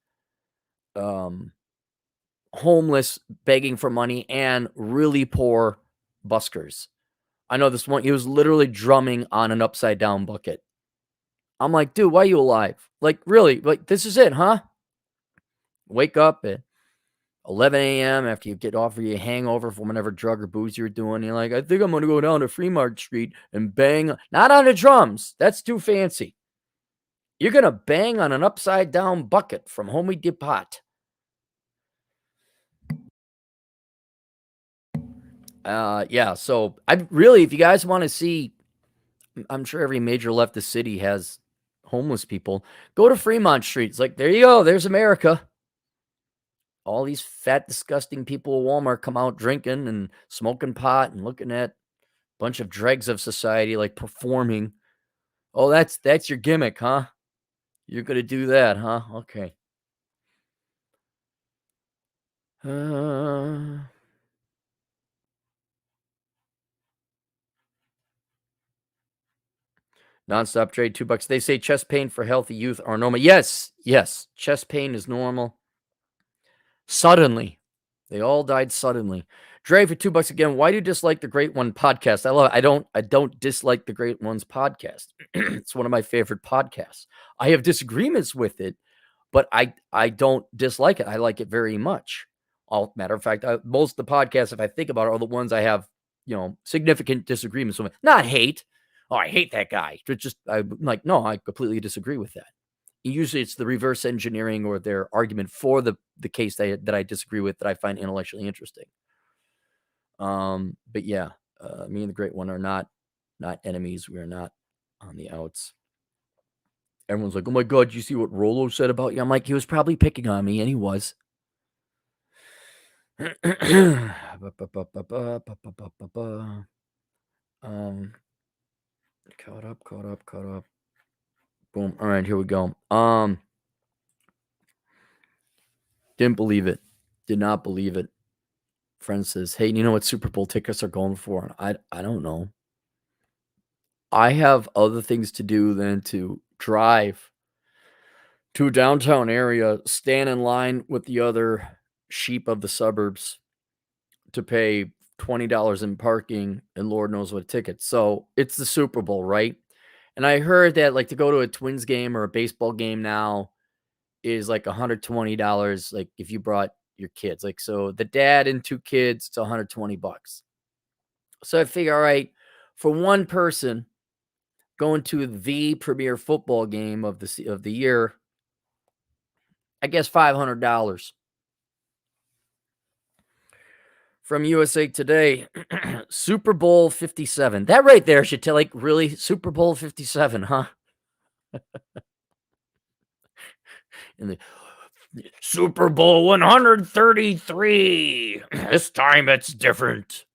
homeless begging for money, and really poor buskers. I know this one, he was literally drumming on an upside down bucket. I'm like, dude, why are you alive? Like, really? Like, this is it, huh? Wake up at 11 a.m. after you get off of your hangover from whatever drug or booze you're doing. You're like, I think I'm going to go down to Fremont Street and bang. Not on the drums. That's too fancy. You're going to bang on an upside down bucket from Home Depot. Yeah. So I really, if you guys want to see, I'm sure every major leftist city has homeless people. Go to Fremont Street. It's like, there you go. There's America. All these fat, disgusting people at Walmart come out drinking and smoking pot and looking at a bunch of dregs of society, like performing. Oh, that's your gimmick, huh? You're going to do that, huh? Okay. Nonstop trade, $2. They say chest pain for healthy youth are normal. Yes. Chest pain is normal. Suddenly. They all died suddenly. Dre for $2 again. Why do you dislike the Great One podcast? I love it. I don't dislike the Great One's podcast. It's one of my favorite podcasts. I have disagreements with it, but I don't dislike it. I like it very much. Matter of fact, most of the podcasts, if I think about it, are the ones I have, significant disagreements with. Not hate. Oh, I hate that guy. I'm like, no, I completely disagree with that. Usually it's the reverse engineering or their argument for the case that I disagree with that I find intellectually interesting. But yeah, me and the Great One are not enemies. We are not on the outs. Everyone's like, oh my God, you see what Rolo said about you? I'm like, he was probably picking on me, and he was. Caught up. Boom. All right, here we go. Didn't believe it. Did not believe it. Friend says, hey, you know what Super Bowl tickets are going for? I don't know. I have other things to do than to drive to a downtown area, stand in line with the other sheep of the suburbs to pay $20 in parking and Lord knows what tickets. So it's the Super Bowl, right? And I heard that like to go to a Twins game or a baseball game now is like $120, like if you brought your kids. Like so the dad and two kids, it's $120. So I figure, all right, for one person going to the premier football game of the year, I guess $500. From USA Today, Super Bowl 57. That right there should tell, like, really? Super Bowl 57, huh? And the Super Bowl 133. This time it's different.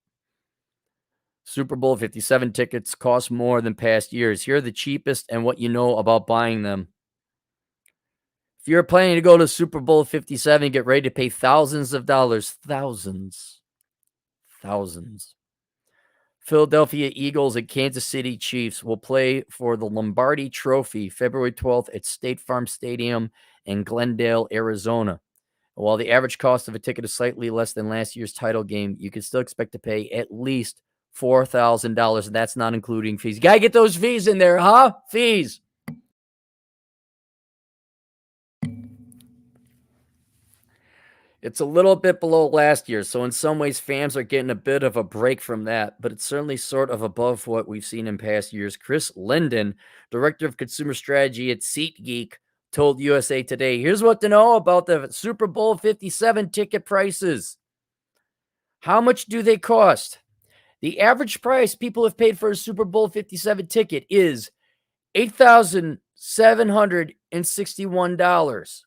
Super Bowl 57 tickets cost more than past years. Here are the cheapest and what you know about buying them. If you're planning to go to Super Bowl 57, get ready to pay thousands of dollars. Thousands. Philadelphia Eagles and Kansas City Chiefs will play for the Lombardi Trophy February 12th at State Farm Stadium in Glendale, Arizona. While the average cost of a ticket is slightly less than last year's title game, you can still expect to pay at least $4,000, and that's not including fees. You got to get those fees in there, huh? Fees. It's a little bit below last year, so in some ways, fans are getting a bit of a break from that, but it's certainly sort of above what we've seen in past years. Chris Linden, Director of Consumer Strategy at SeatGeek, told USA Today, here's what to know about the Super Bowl 57 ticket prices. How much do they cost? The average price people have paid for a Super Bowl 57 ticket is $8,761.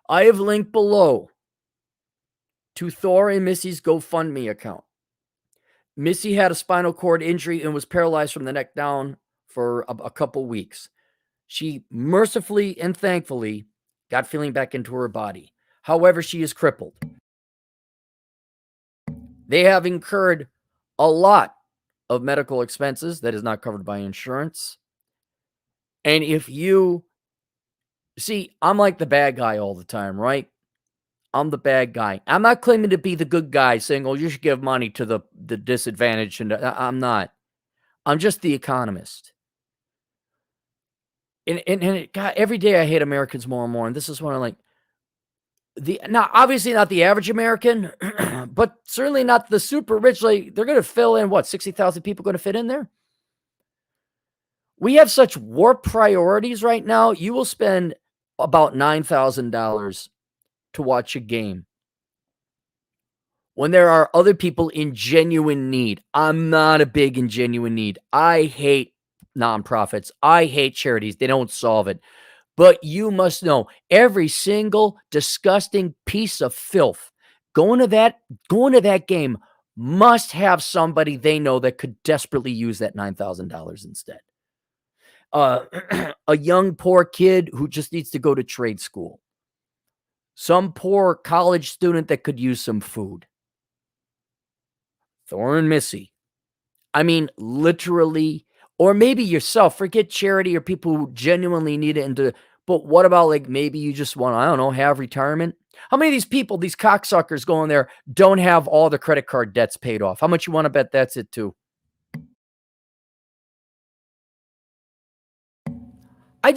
I have linked below to Thor and Missy's GoFundMe account. Missy had a spinal cord injury and was paralyzed from the neck down for a couple weeks. She mercifully and thankfully got feeling back into her body. However, she is crippled. They have incurred a lot of medical expenses that is not covered by insurance. And if you see, I'm like the bad guy all the time, right? I'm the bad guy. I'm not claiming to be the good guy saying, oh, you should give money to the disadvantaged. And I'm not. I'm just the economist. And God, every day I hate Americans more and more. And this is one of like, now, obviously not the average American, but certainly not the super rich. Like they're going to fill in what, 60,000 people going to fit in there? We have such warped priorities right now. You will spend about $9,000 to watch a game when there are other people in genuine need. I'm not a big in genuine need. I hate nonprofits. I hate charities. They don't solve it. But you must know every single disgusting piece of filth going to that game must have somebody they know that could desperately use that $9,000 instead. A young poor kid who just needs to go to trade school. Some poor college student that could use some food. Thor and Missy. I mean, literally, or maybe yourself. Forget charity or people who genuinely need it. But what about like maybe you just want to, I don't know, have retirement? How many of these people, these cocksuckers going there, don't have all the credit card debts paid off? How much you want to bet that's it too? I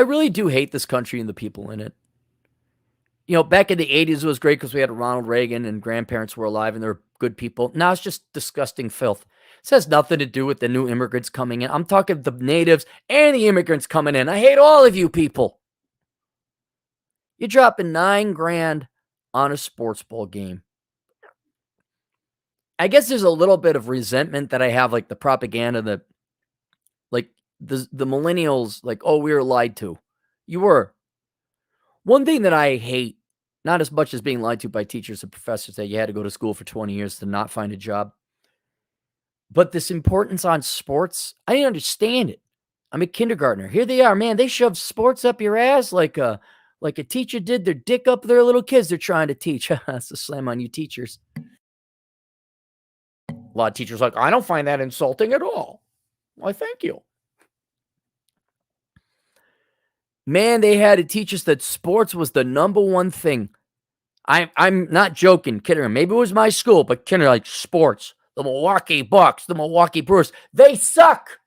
really do hate this country and the people in it. You know, back in the 80s, it was great because we had Ronald Reagan and grandparents were alive and they're good people. Now it's just disgusting filth. This has nothing to do with the new immigrants coming in. I'm talking the natives and the immigrants coming in. I hate all of you people. You're dropping $9,000 on a sports ball game. I guess there's a little bit of resentment that I have, like the propaganda that Like the millennials, like, oh, we were lied to. You were. One thing that I hate, not as much as being lied to by teachers and professors that you had to go to school for 20 years to not find a job, but this importance on sports, I didn't understand it. I'm a kindergartner. Here they are, man. They shove sports up your ass like a teacher did their dick up their little kids they're trying to teach. That's a slam on you teachers. A lot of teachers like, I don't find that insulting at all. Why, thank you. Man, they had to teach us that sports was the number one thing. I'm not joking, kidding. Maybe it was my school, but kidding, like sports. The Milwaukee Bucks, the Milwaukee Brewers, they suck.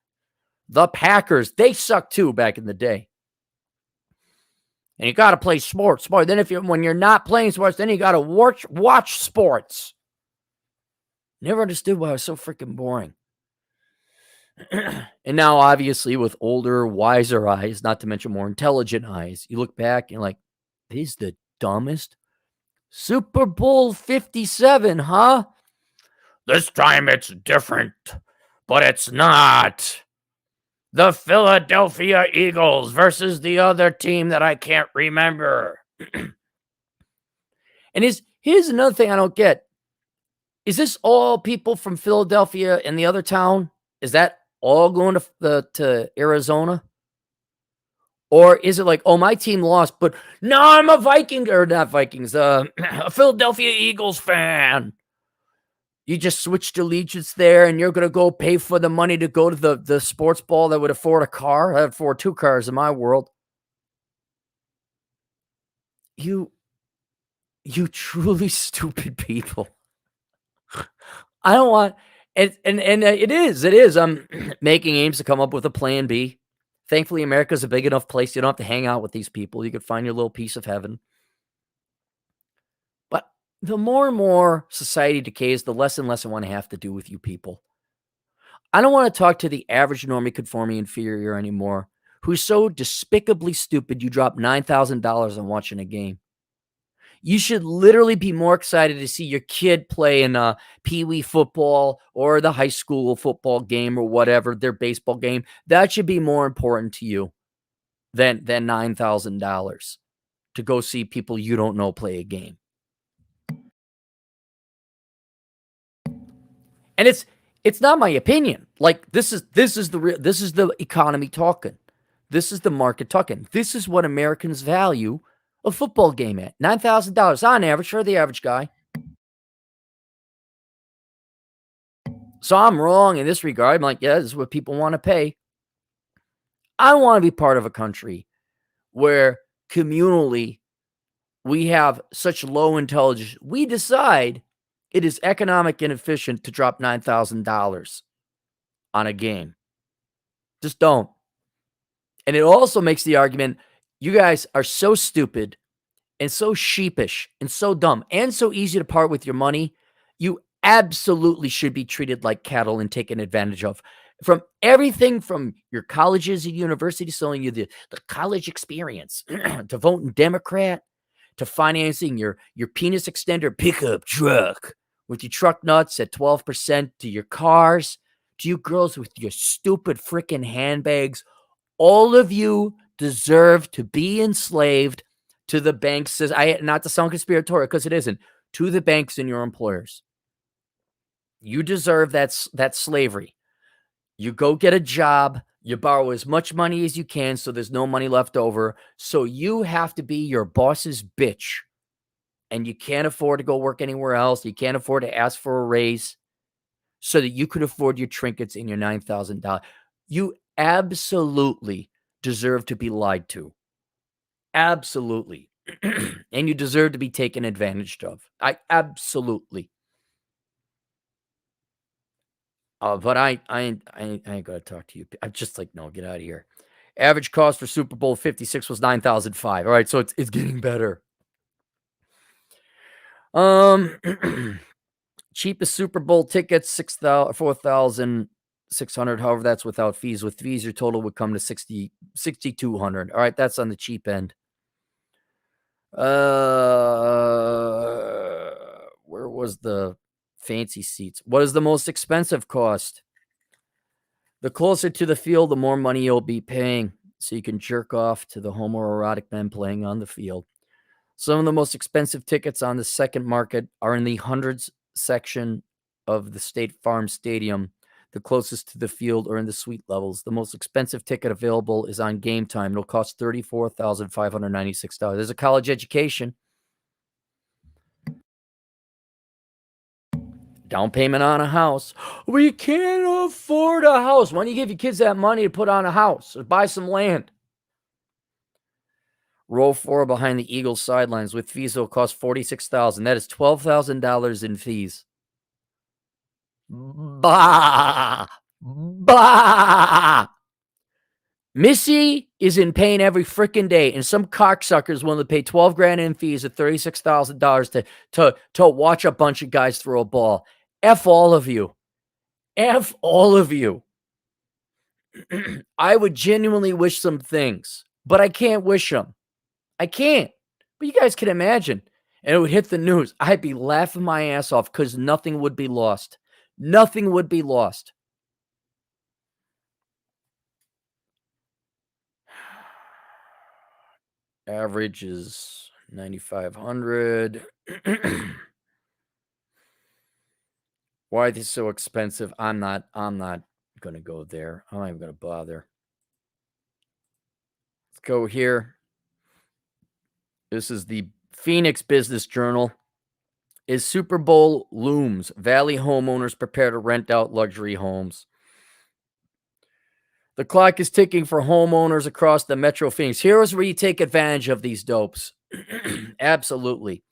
The Packers, they suck too back in the day. And you got to play sports. Then when you're not playing sports, then you got to watch sports. Never understood why it was so freaking boring. And now, obviously, with older, wiser eyes, not to mention more intelligent eyes, you look back and you're like, this is the dumbest. Super Bowl 57, huh? This time it's different, but it's not. The Philadelphia Eagles versus the other team that I can't remember. And here's another thing I don't get. Is this all people from Philadelphia and the other town? Is that all going to Arizona? Or is it like, oh, my team lost, but no, I'm a Viking, or not Vikings, a Philadelphia Eagles fan. You just switched allegiance there, and you're going to go pay for the money to go to the sports ball that would afford a car. I'd afford 2 cars in my world. You truly stupid people. I don't want, and it is. I'm making aims to come up with a plan B. Thankfully, America's a big enough place. You don't have to hang out with these people. You could find your little piece of heaven. But the more and more society decays, the less and less I want to have to do with you people. I don't want to talk to the average normie conforming inferior anymore, who's so despicably stupid you drop $9,000 on watching a game. You should literally be more excited to see your kid play in a pee-wee football or the high school football game or whatever, their baseball game. That should be more important to you than $9,000 to go see people you don't know play a game. And it's not my opinion. Like this is the economy talking. This is the market talking. This is what Americans value a football game at. $9,000 on average for the average guy. So I'm wrong in this regard. I'm like, yeah, this is what people want to pay. I want to be part of a country where communally we have such low intelligence. We decide it is economic and efficient to drop $9,000 on a game. Just don't. And it also makes the argument, you guys are so stupid and so sheepish and so dumb and so easy to part with your money. You absolutely should be treated like cattle and taken advantage of. From everything from your colleges and universities selling you the college experience to voting Democrat to financing your penis extender pickup truck with your truck nuts at 12% to your cars, to you girls with your stupid freaking handbags. All of you deserve to be enslaved to the banks. Not to sound conspiratorial, because it isn't. To the banks and your employers. You deserve that slavery. You go get a job. You borrow as much money as you can so there's no money left over. So you have to be your boss's bitch. And you can't afford to go work anywhere else. You can't afford to ask for a raise so that you could afford your trinkets and your $9,000. You absolutely deserve to be lied to. Absolutely. And you deserve to be taken advantage of. I absolutely. But I ain't gonna talk to you. I'm just like, no, get out of here. Average cost for Super Bowl 56 was $9,005. All right, so it's getting better. Cheapest Super Bowl tickets, $4,600. However, that's without fees. With fees, your total would come to $6,200. All right, that's on the cheap end. Where was the fancy seats? What is the most expensive cost? The closer to the field, the more money you'll be paying, so you can jerk off to the homoerotic men playing on the field. Some of the most expensive tickets on the second market are in the hundreds section of the State Farm Stadium, the closest to the field, or in the suite levels. The most expensive ticket available is on Game Time. It'll cost $34,596. There's a college education. Down payment on a house. We can't afford a house. Why don't you give your kids that money to put on a house or buy some land? Row 4 behind the Eagles sidelines with fees that will cost $46,000. That is $12,000 in fees. Bah! Bah! Missy is in pain every freaking day, and some cocksuckers willing to pay $12,000 in fees at $36,000 to watch a bunch of guys throw a ball. F all of you. F all of you. I would genuinely wish some things, but I can't wish them. I can't. But you guys can imagine. And it would hit the news. I'd be laughing my ass off because nothing would be lost. Nothing would be lost. Average is 9,500. Why are they so expensive? I'm not gonna go there. I'm not even gonna bother. Let's go here. This is the Phoenix Business Journal. Is Super Bowl looms. Valley homeowners prepare to rent out luxury homes. The clock is ticking for homeowners across the Metro Phoenix. Here's where you take advantage of these dopes. Absolutely.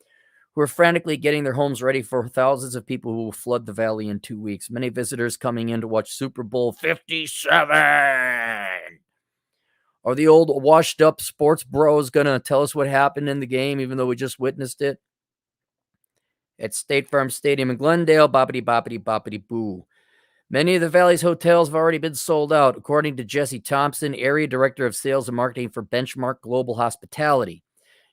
Who are frantically getting their homes ready for thousands of people who will flood the valley in 2 weeks. Many visitors coming in to watch Super Bowl 57. Are the old washed up sports bros going to tell us what happened in the game, even though we just witnessed it? At State Farm Stadium in Glendale, boppity, boppity, boppity, boo. Many of the Valley's hotels have already been sold out, according to Jesse Thompson, Area Director of Sales and Marketing for Benchmark Global Hospitality.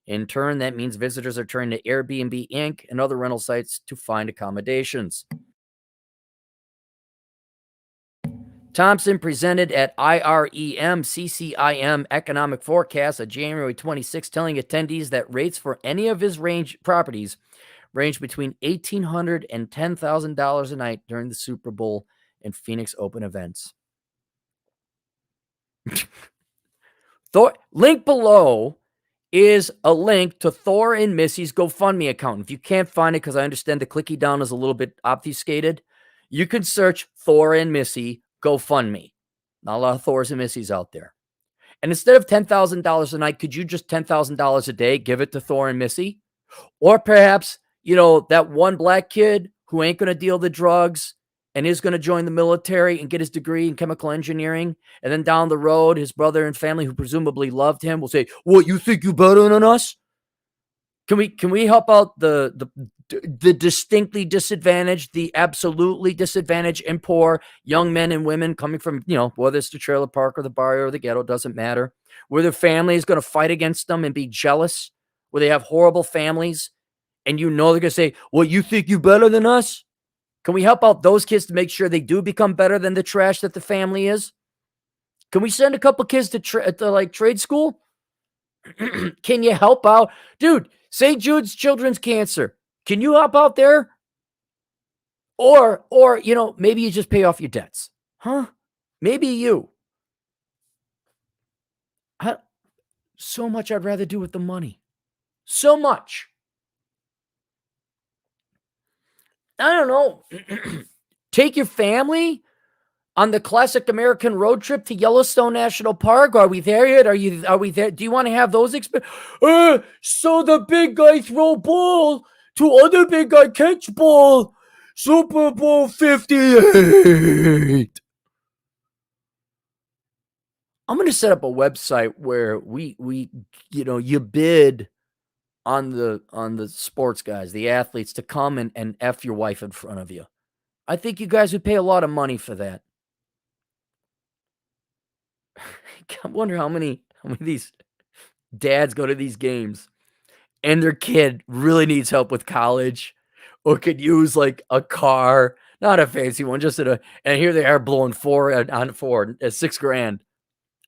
In turn, that means visitors are turning to Airbnb Inc. and other rental sites to find accommodations. Thompson presented at IREM CCIM Economic Forecast on January 26, telling attendees that rates for any of his properties range between $1,800 and $10,000 a night during the Super Bowl and Phoenix Open events. Link below is a link to Thor and Missy's GoFundMe account. If you can't find it, because I understand the clicky down is a little bit obfuscated, you can search Thor and Missy GoFundMe. Not a lot of Thors and Missies out there. And instead of $10,000 a night, could you just $10,000 a day give it to Thor and Missy? Or perhaps, that one black kid who ain't going to deal the drugs and is going to join the military and get his degree in chemical engineering. And then down the road, his brother and family who presumably loved him will say, "What, you think you better than us?" Can we help out the distinctly disadvantaged, the absolutely disadvantaged and poor young men and women coming from, whether it's the trailer park or the barrio or the ghetto, doesn't matter, where their family is going to fight against them and be jealous, where they have horrible families, and they're going to say, "What, you think you better than us?" Can we help out those kids to make sure they do become better than the trash that the family is? Can we send a couple kids to trade school? Can you help out? Dude, St. Jude's Children's Cancer. Can you help out there? Or maybe you just pay off your debts. Huh? Maybe you. So much I'd rather do with the money. So much. I don't know. Take your family on the classic American road trip to Yellowstone National Park. Are we there yet? Are we there? Do you want to have those experiences? So the big guy throw ball to other big guy catch ball. Super Bowl 58. I'm going to set up a website where we you bid on the sports guys, the athletes, to come and F your wife in front of you. I think you guys would pay a lot of money for that. I wonder how many of these dads go to these games and their kid really needs help with college or could use like a car Not a fancy one, just and here they are blowing on 6 grand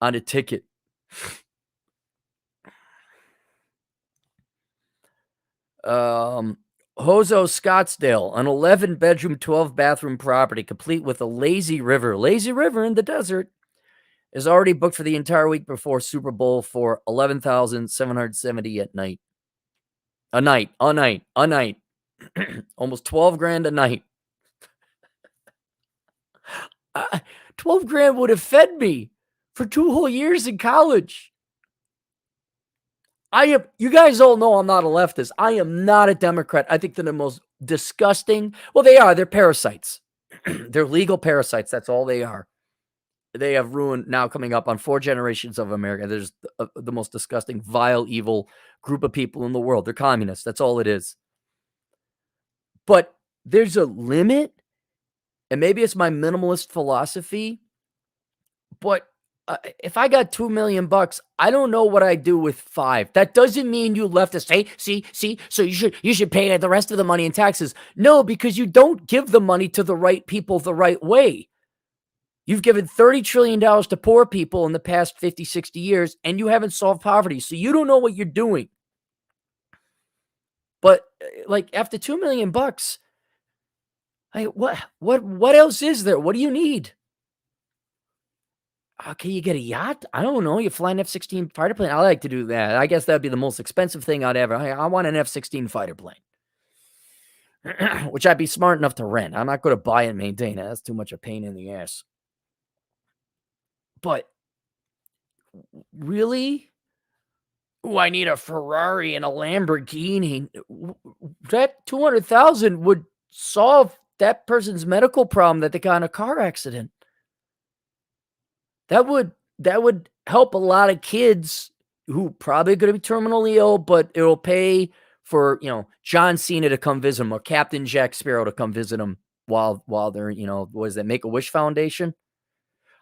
on a ticket. Hozo Scottsdale, an 11-bedroom, 12-bathroom property, complete with a lazy river in the desert, is already booked for the entire week before Super Bowl for $11,770 at night. A night. Almost 12 grand a night. 12 grand would have fed me for 2 whole years in college. You guys all know I'm not a leftist. I am not a Democrat. I think they're the most disgusting. Well, they're parasites. They're legal parasites. That's all they are. They have ruined, now coming up on 4 generations of America. There's the most disgusting, vile, evil group of people in the world. They're communists. That's all it is. But there's a limit, and maybe it's my minimalist philosophy, but if I got $2 million, I don't know what I'd do with 5. That doesn't mean you leftists say, see, so you should pay the rest of the money in taxes. No, because you don't give the money to the right people the right way. You've given $30 trillion to poor people in the past 50, 60 years, and you haven't solved poverty. So you don't know what you're doing. But like after $2 million, what else is there? What do you need? Can you get a yacht? I don't know. You fly an F-16 fighter plane. I like to do that. I guess that'd be the most expensive thing I'd ever. I want an F-16 fighter plane, which I'd be smart enough to rent. I'm not going to buy and maintain it. That's too much a pain in the ass. But really? Oh, I need a Ferrari and a Lamborghini. That $200,000 would solve that person's medical problem that they got in a car accident. That would help a lot of kids who probably going to be terminally ill, but it'll pay for, John Cena to come visit them or Captain Jack Sparrow to come visit them while they're, what is that, Make-A-Wish Foundation?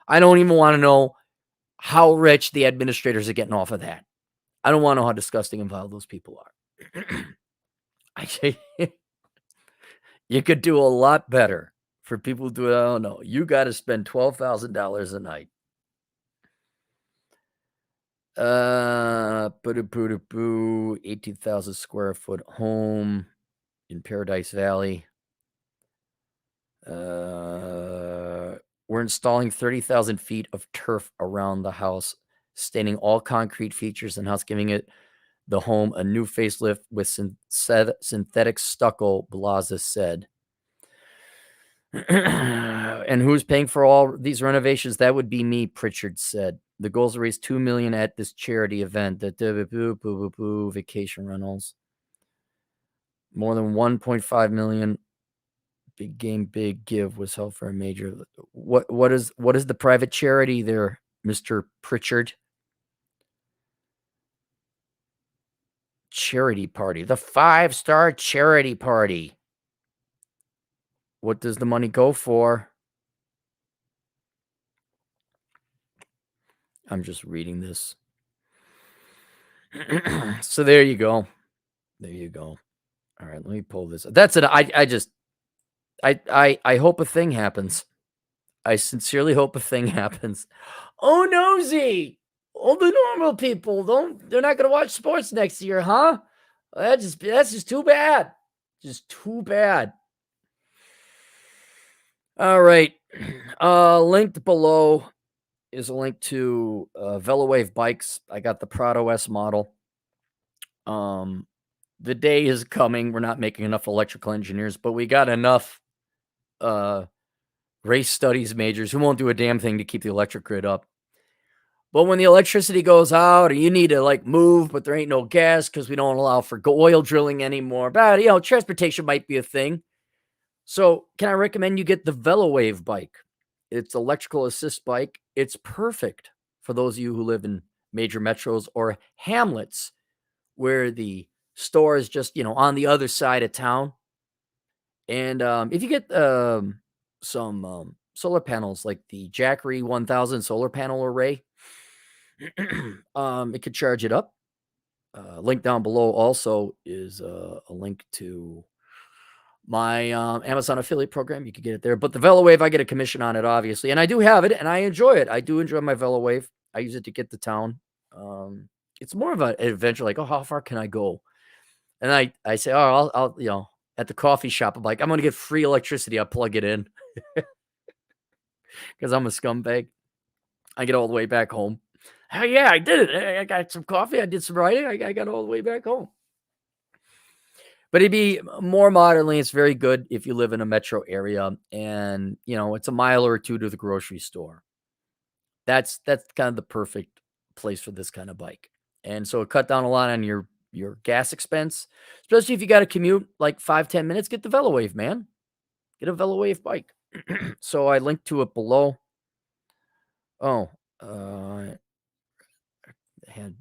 I don't even want to know how rich the administrators are getting off of that. I don't want to know how disgusting and vile those people are. I say you could do a lot better for people who do it. I don't know. You got to spend $12,000 a night. 18,000 square foot home in Paradise Valley. We're installing 30,000 feet of turf around the house, staining all concrete features and house, giving the home a new facelift with synthetic stucco, Blaza said. And who's paying for all these renovations? That would be me, Pritchard said. The goal is to raise $2 million at this charity event. Vacation rentals. More than $1.5 million. Big game, big give was held for a major. What is the private charity there, Mr. Pritchard? Charity party. The 5-star charity party. What does the money go for? I'm just reading this. So there you go. There you go. All right, let me pull this. That's it. I hope a thing happens. I sincerely hope a thing happens. Oh no, Z. All the normal people they're not gonna watch sports next year, huh? That's just too bad. Just too bad. All right. Linked below is a link to VeloWave bikes. I got the Prado S model. The day is coming. We're not making enough electrical engineers, but we got enough race studies majors who won't do a damn thing to keep the electric grid up. But when the electricity goes out, or you need to move, but there ain't no gas because we don't allow for oil drilling anymore. But transportation might be a thing. So can I recommend you get the VeloWave bike? It's electrical assist bike. It's perfect for those of you who live in major metros or hamlets where the store is just, on the other side of town. And if you get some solar panels like the Jackery 1000 solar panel array, it could charge it up. Link down below also is a link to my Amazon affiliate program. You can get it there. But the VeloWave, I get a commission on it, obviously. And I do have it, and I enjoy it. I do enjoy my VeloWave. I use it to get to town. It's more of an adventure, like, oh, how far can I go? And I say, oh, I'll at the coffee shop, I'm like, I'm going to get free electricity. I'll plug it in because I'm a scumbag. I get all the way back home. Oh, yeah, I did it. I got some coffee. I did some writing. I got all the way back home. But it'd be more modernly. It's very good if you live in a metro area and, it's a mile or two to the grocery store. That's kind of the perfect place for this kind of bike. And so it cut down a lot on your gas expense, especially if you got to commute like 5-10 minutes. Get the VeloWave, man. Get a VeloWave bike. So I linked to it below. Oh, I had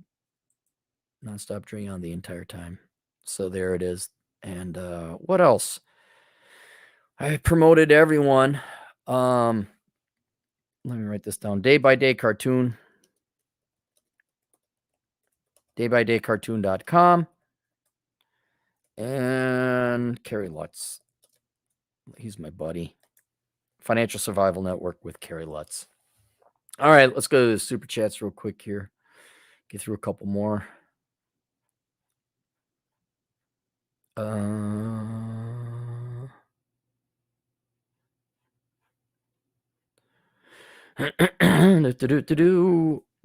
nonstop drinking on the entire time. So there it is. And what else? I promoted everyone. Let me write this down. Day by Day Cartoon. daybydaycartoon.com. And Kerry Lutz. He's my buddy. Financial Survival Network with Kerry Lutz. All right, let's go to the super chats real quick here. Get through a couple more.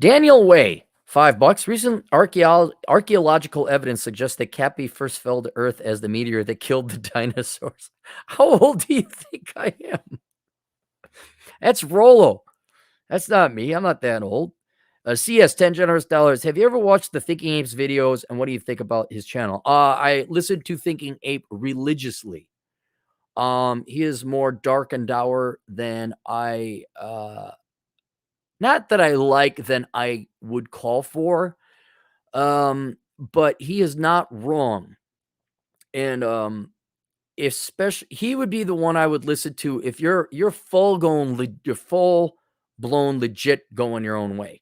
Daniel Way, $5. Recent archaeological evidence suggests that Cappy first fell to Earth as the meteor that killed the dinosaurs. How old do you think I am? That's Rollo. That's not me. I'm not that old. CS, $10 generous dollars. Have you ever watched the Thinking Apes videos, and what do you think about his channel? I listen to Thinking Ape religiously. He is more dark and dour than I not that I like than I would call for. But he is not wrong. And especially he would be the one I would listen to if you're full blown legit going your own way.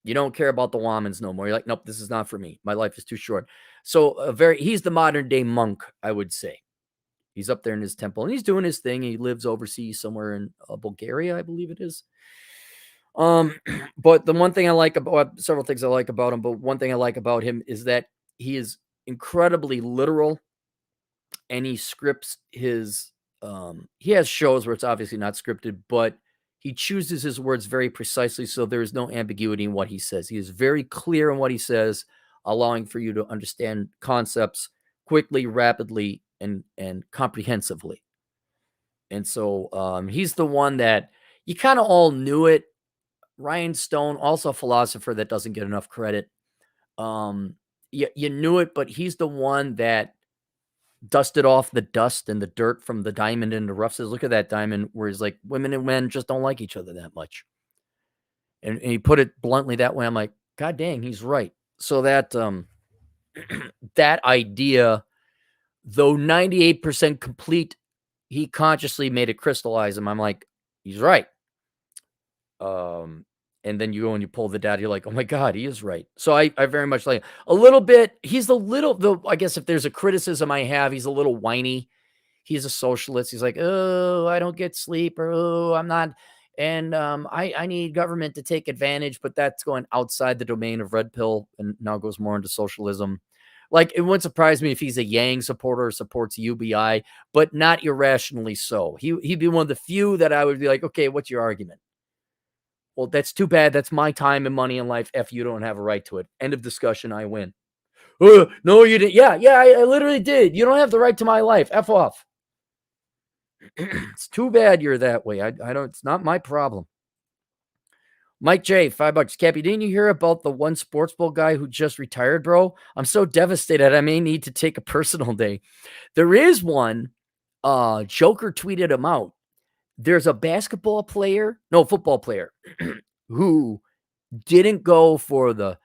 You don't care about the Womans no more. You're like, nope, this is not for me. My life is too short. So he's the modern day monk, I would say. He's up there in his temple and he's doing his thing. He lives overseas somewhere in Bulgaria, I believe it is. But the one thing I like about several things I like about him, but one thing I like about him is that he is incredibly literal and he scripts his he has shows where it's obviously not scripted, but he chooses his words very precisely, so there is no ambiguity in what he says. He is very clear in what he says, allowing for you to understand concepts quickly, rapidly, and comprehensively. And so he's the one that you kind of all knew it. Ryan Stone, also a philosopher that doesn't get enough credit. You knew it, but he's the one that dusted off the dust and the dirt from the diamond in the rough. Says, look at that diamond, where he's like, women and men just don't like each other that much. And he put it bluntly that way. I'm like, God dang, he's right. So that that idea, though 98% complete, he consciously made it crystallize him. I'm like, he's right. And then you go and you pull the data, you're like, oh my God, he is right. So I very much like a little bit. He's I guess if there's a criticism I have, he's a little whiny. He's a socialist. He's like, oh, I don't get sleep, or oh, I'm not. And I need government to take advantage, but that's going outside the domain of red pill and now goes more into socialism. Like, it wouldn't surprise me if he's a Yang supporter or supports UBI, but not irrationally so. He'd be one of the few that I would be like, okay, what's your argument? Well, that's too bad. That's my time and money in life. F, you don't have a right to it. End of discussion. I win. No, you didn't. Yeah, I literally did. You don't have the right to my life. F off. It's too bad you're that way. I don't, it's not my problem. Mike J, $5. Cappy, didn't you hear about the one sports bowl guy who just retired, bro? I'm so devastated. I may need to take a personal day. There is one. Joker tweeted him out. There's a football player, who didn't go for the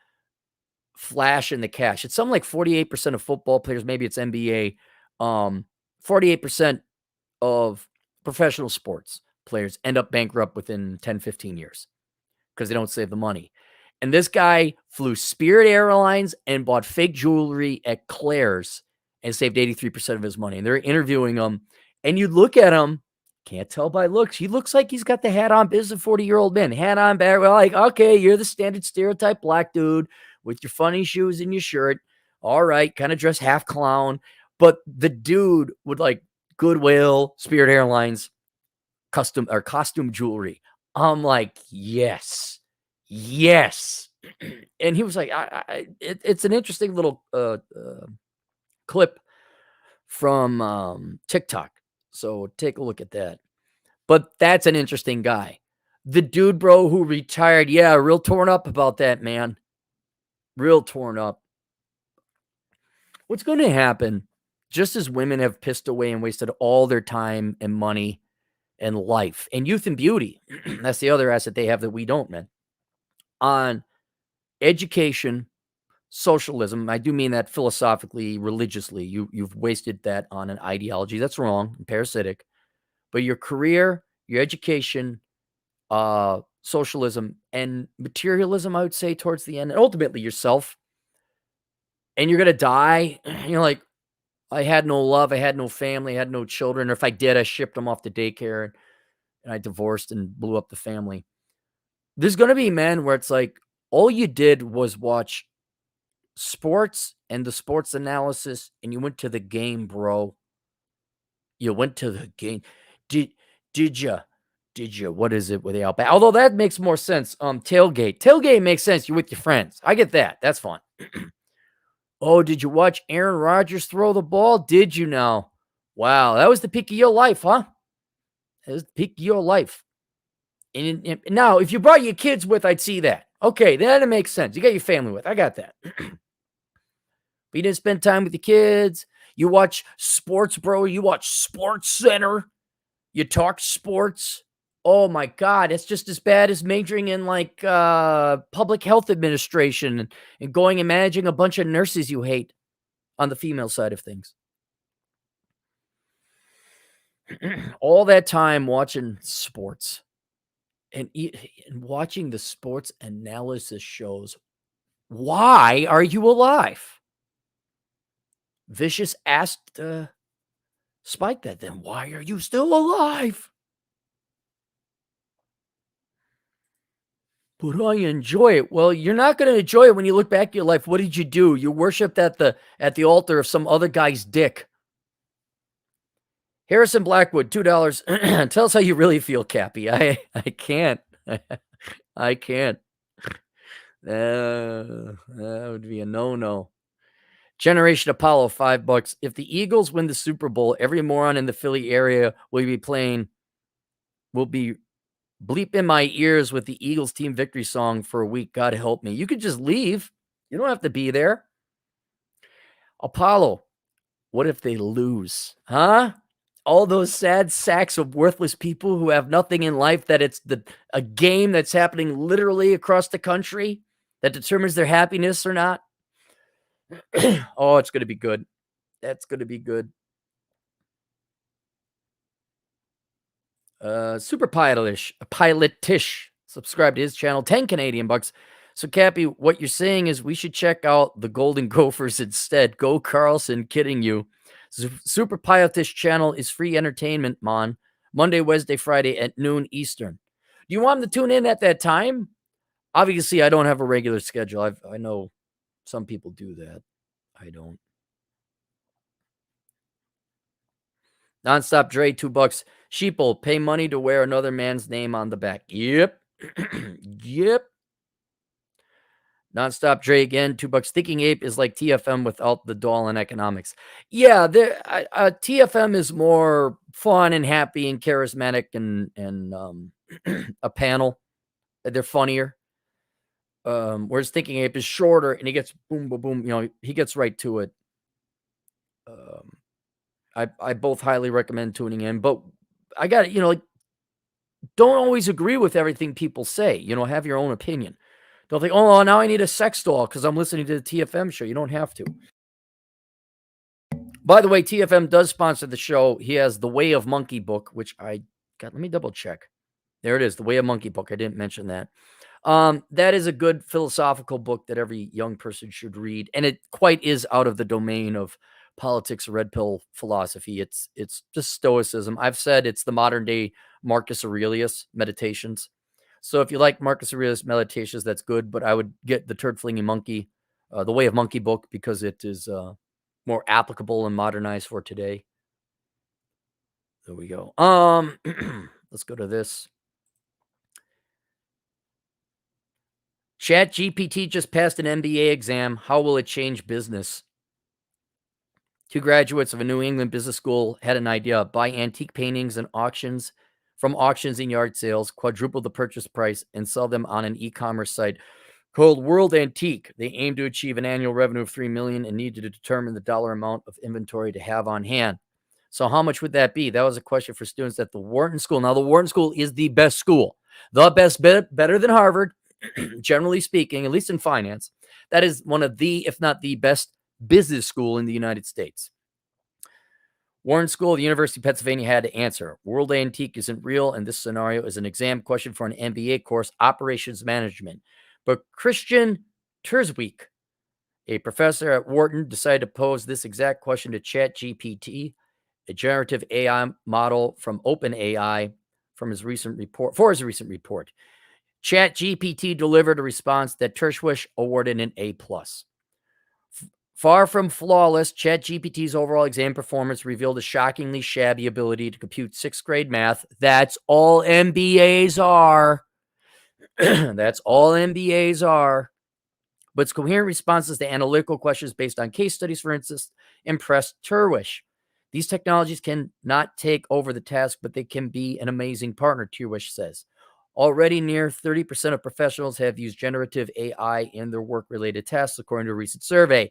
flash and the cash. It's something like 48% of football players, maybe it's NBA, 48% of professional sports players end up bankrupt within 10, 15 years because they don't save the money. And this guy flew Spirit Airlines and bought fake jewelry at Claire's and saved 83% of his money. And they're interviewing him, and you look at him, can't tell by looks. He looks like he's got the hat on, biz of 40-year-old man, hat on, bag. Well, like, okay, you're the standard stereotype black dude with your funny shoes and your shirt. All right, kind of dress half clown. But the dude would like Goodwill, Spirit Airlines, costume jewelry. I'm like, yes. And he was like, it's an interesting little clip from TikTok. So take a look at that. But that's an interesting guy. The dude, bro, who retired, yeah, real torn up about that, man. Real torn up. What's going to happen, just as women have pissed away and wasted all their time and money and life and youth and beauty, that's the other asset they have that we don't, man, on education, socialism. I do mean that philosophically, religiously. You've wasted that on an ideology. That's wrong and parasitic. But your career, your education, socialism, and materialism, I would say, towards the end, and ultimately yourself. And you're going to die. You're like, I had no love. I had no family. I had no children. Or if I did, I shipped them off to daycare and I divorced and blew up the family. There's going to be men where it's like, all you did was watch sports and the sports analysis, and you went to the game, bro. You went to the game. Did you? What is it with the outback? Although that makes more sense. Tailgate makes sense. You're with your friends. I get that. That's fun. Oh, did you watch Aaron Rodgers throw the ball? Did you now? Wow, that was the peak of your life, huh? That was the peak of your life. And now, if you brought your kids with, I'd see that. Okay, then it makes sense. You got your family with. I got that. But you didn't spend time with your kids. You watch sports, bro. You watch Sports Center. You talk sports. Oh, my God. It's just as bad as majoring in, like, public health administration and going and managing a bunch of nurses you hate on the female side of things. All that time watching sports and watching the sports analysis shows. Why are you alive? Vicious asked Spike that then. Why are you still alive? But I enjoy it. Well, you're not going to enjoy it when you look back at your life. What did you do? You worshipped at the altar of some other guy's dick. Harrison Blackwood, $2. Tell us how you really feel, Cappy. I can't. I can't. That would be a no-no. Generation Apollo, $5. If the Eagles win the Super Bowl, every moron in the Philly area will be bleep in my ears with the Eagles team victory song for a week. God help me. You could just leave. You don't have to be there. Apollo, what if they lose? Huh? All those sad sacks of worthless people who have nothing in life, that it's a game that's happening literally across the country that determines their happiness or not. Oh, it's going to be good. That's going to be good. Super Pilotish, subscribe to his channel, 10 Canadian bucks. So, Cappy, what you're saying is we should check out the Golden Gophers instead. Go Carlson, kidding you. Super Pilotish channel is free entertainment, man. Monday, Wednesday, Friday at noon Eastern. Do you want them to tune in at that time? Obviously, I don't have a regular schedule. I know some people do that. I don't. Nonstop Dre, $2. Sheeple, pay money to wear another man's name on the back. Yep. Yep. Nonstop Dre again, $2. Thinking Ape is like TFM without the doll and economics. Yeah, TFM is more fun and happy and charismatic and a panel. They're funnier. Whereas Thinking Ape is shorter and he gets boom, boom, boom. He gets right to it. I both highly recommend tuning in, but I got it, don't always agree with everything people say. Have your own opinion. Don't think, oh, now I need a sex doll because I'm listening to the TFM show. You don't have to. By the way, TFM does sponsor the show. He has The Way of Monkey book, which let me double check. There it is, The Way of Monkey book. I didn't mention that. That is a good philosophical book that every young person should read. And it quite is out of the domain of politics, red pill philosophy. It's just stoicism. I've said it's the modern day Marcus Aurelius meditations. So if you like Marcus Aurelius meditations, that's good. But I would get the Turd Flinging Monkey, the Way of Monkey book, because it is more applicable and modernized for today. There we go. Let's go to this. Chat GPT just passed an MBA exam. How will it change business? 2 graduates of a New England business school had an idea: buy antique paintings and auctions from auctions and yard sales, quadruple the purchase price, and sell them on an e-commerce site called World Antique. They aim to achieve an annual revenue of $3 million and needed to determine the dollar amount of inventory to have on hand. So how much would that be? That was a question for students at the Wharton School. Now, the Wharton School is the best school, the best, better than Harvard, generally speaking, at least in finance. That is one of the, if not the best business school in the United States. Wharton School of the University of Pennsylvania had to answer. World Antique isn't real, and this scenario is an exam question for an MBA course, Operations Management. But Christian Terzweek, a professor at Wharton, decided to pose this exact question to ChatGPT, a generative AI model from OpenAI, for his recent report. ChatGPT delivered a response that Terzweek awarded an A+. Far from flawless, ChatGPT's overall exam performance revealed a shockingly shabby ability to compute 6th grade math. That's all MBAs are. That's all MBAs are. But its coherent responses to analytical questions based on case studies, for instance, impressed Terzweek. These technologies can not take over the task, but they can be an amazing partner, Terzweek says. Already near 30% of professionals have used generative AI in their work-related tasks, according to a recent survey.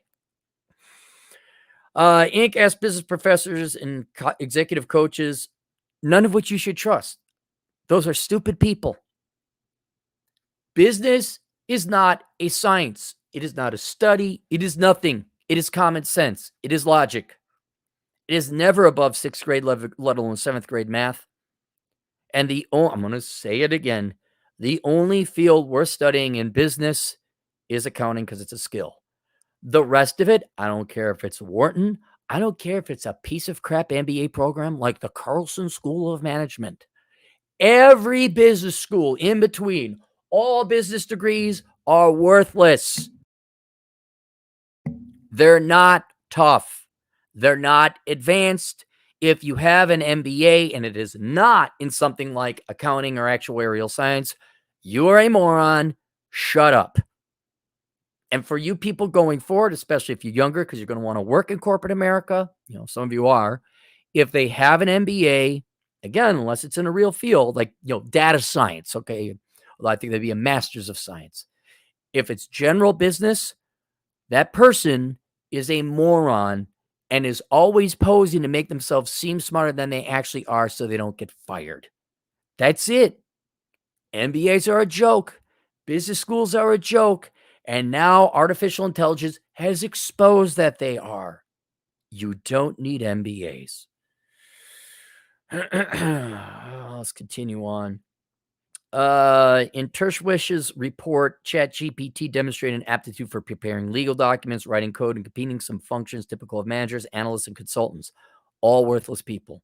Inc. asked business professors and executive coaches, none of which you should trust. Those are stupid people. Business is not a science. It is not a study. It is nothing. It is common sense. It is logic. It is never above 6th grade, let alone 7th grade math. And I'm going to say it again, the only field worth studying in business is accounting, because it's a skill. The rest of it, I don't care if it's Wharton. I don't care if it's a piece of crap MBA program like the Carlson School of Management. Every business school in between, all business degrees are worthless. They're not tough. They're not advanced. If you have an MBA and it is not in something like accounting or actuarial science, you are a moron. Shut up. And for you people going forward, especially if you're younger, because you're going to want to work in corporate America, some of you are, if they have an MBA, again, unless it's in a real field, like, data science, okay, well, I think that'd be a master's of science. If it's general business, that person is a moron and is always posing to make themselves seem smarter than they actually are so they don't get fired. That's it. MBAs are a joke. Business schools are a joke. And now artificial intelligence has exposed that they are. You don't need MBAs. Let's continue on. In Terzweek's report, ChatGPT demonstrated an aptitude for preparing legal documents, writing code, and completing some functions typical of managers, analysts, and consultants. All worthless people.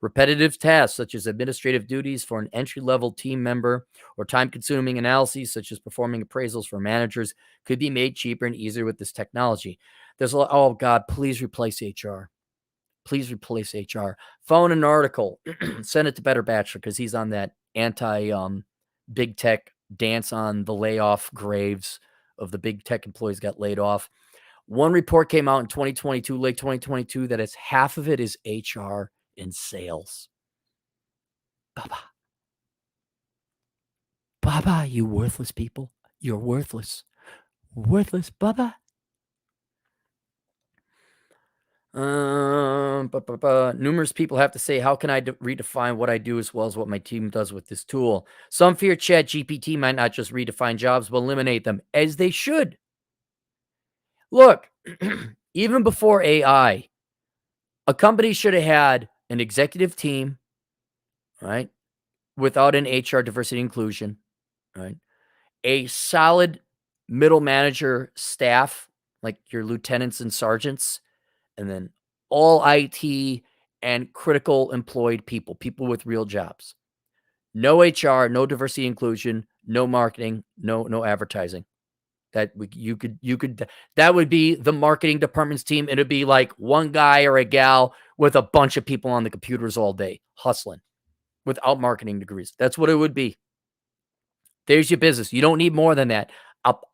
Repetitive tasks such as administrative duties for an entry-level team member or time-consuming analyses such as performing appraisals for managers could be made cheaper and easier with this technology. There's a lot, oh God, please replace HR. Please replace HR. Found an article, send it to Better Bachelor because he's on that big tech dance on the layoff graves of the big tech employees got laid off. One report came out in 2022, late 2022, that it's half of it is HR and sales. Baba, you worthless people. You're worthless. Worthless, Baba. Numerous people have to say, how can I redefine what I do as well as what my team does with this tool? Some fear ChatGPT might not just redefine jobs, but eliminate them, as they should. Look, even before AI, a company should have had an executive team, right, without an HR diversity inclusion, right, a solid middle manager staff, like your lieutenants and sergeants, and then all IT and critical employed people with real jobs. No HR, no diversity inclusion, no marketing, no advertising. You could that would be the marketing department's team. It'd be like one guy or a gal with a bunch of people on the computers all day hustling without marketing degrees. That's what it would be. There's your business. You don't need more than that.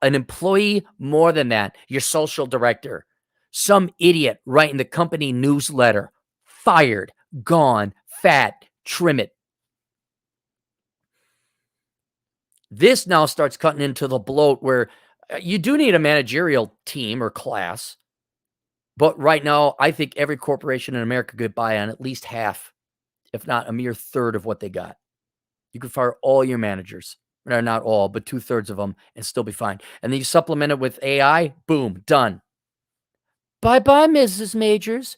An employee more than that. Your social director, some idiot writing the company newsletter, fired, gone, fat, trim it. This now starts cutting into the bloat where you do need a managerial team or class. But right now, I think every corporation in America could buy on at least half, if not a mere third of what they got. You could fire all your managers, or not all, but 2/3 of them, and still be fine. And then you supplement it with AI, boom, done. Bye-bye, Mrs. Majors.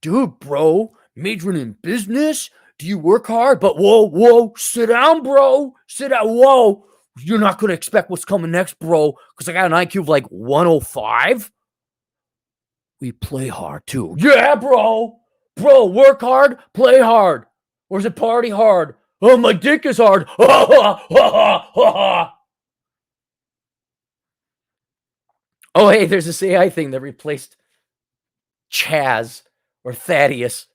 Dude, bro, majoring in business? Do you work hard? But whoa, sit down, bro. Sit down. Whoa, you're not going to expect what's coming next, bro, because I got an IQ of like 105. We play hard too. Yeah, bro. Bro, work hard, play hard. Or is it party hard? Oh, my dick is hard. Oh, hey, there's this AI thing that replaced Chaz or Thaddeus.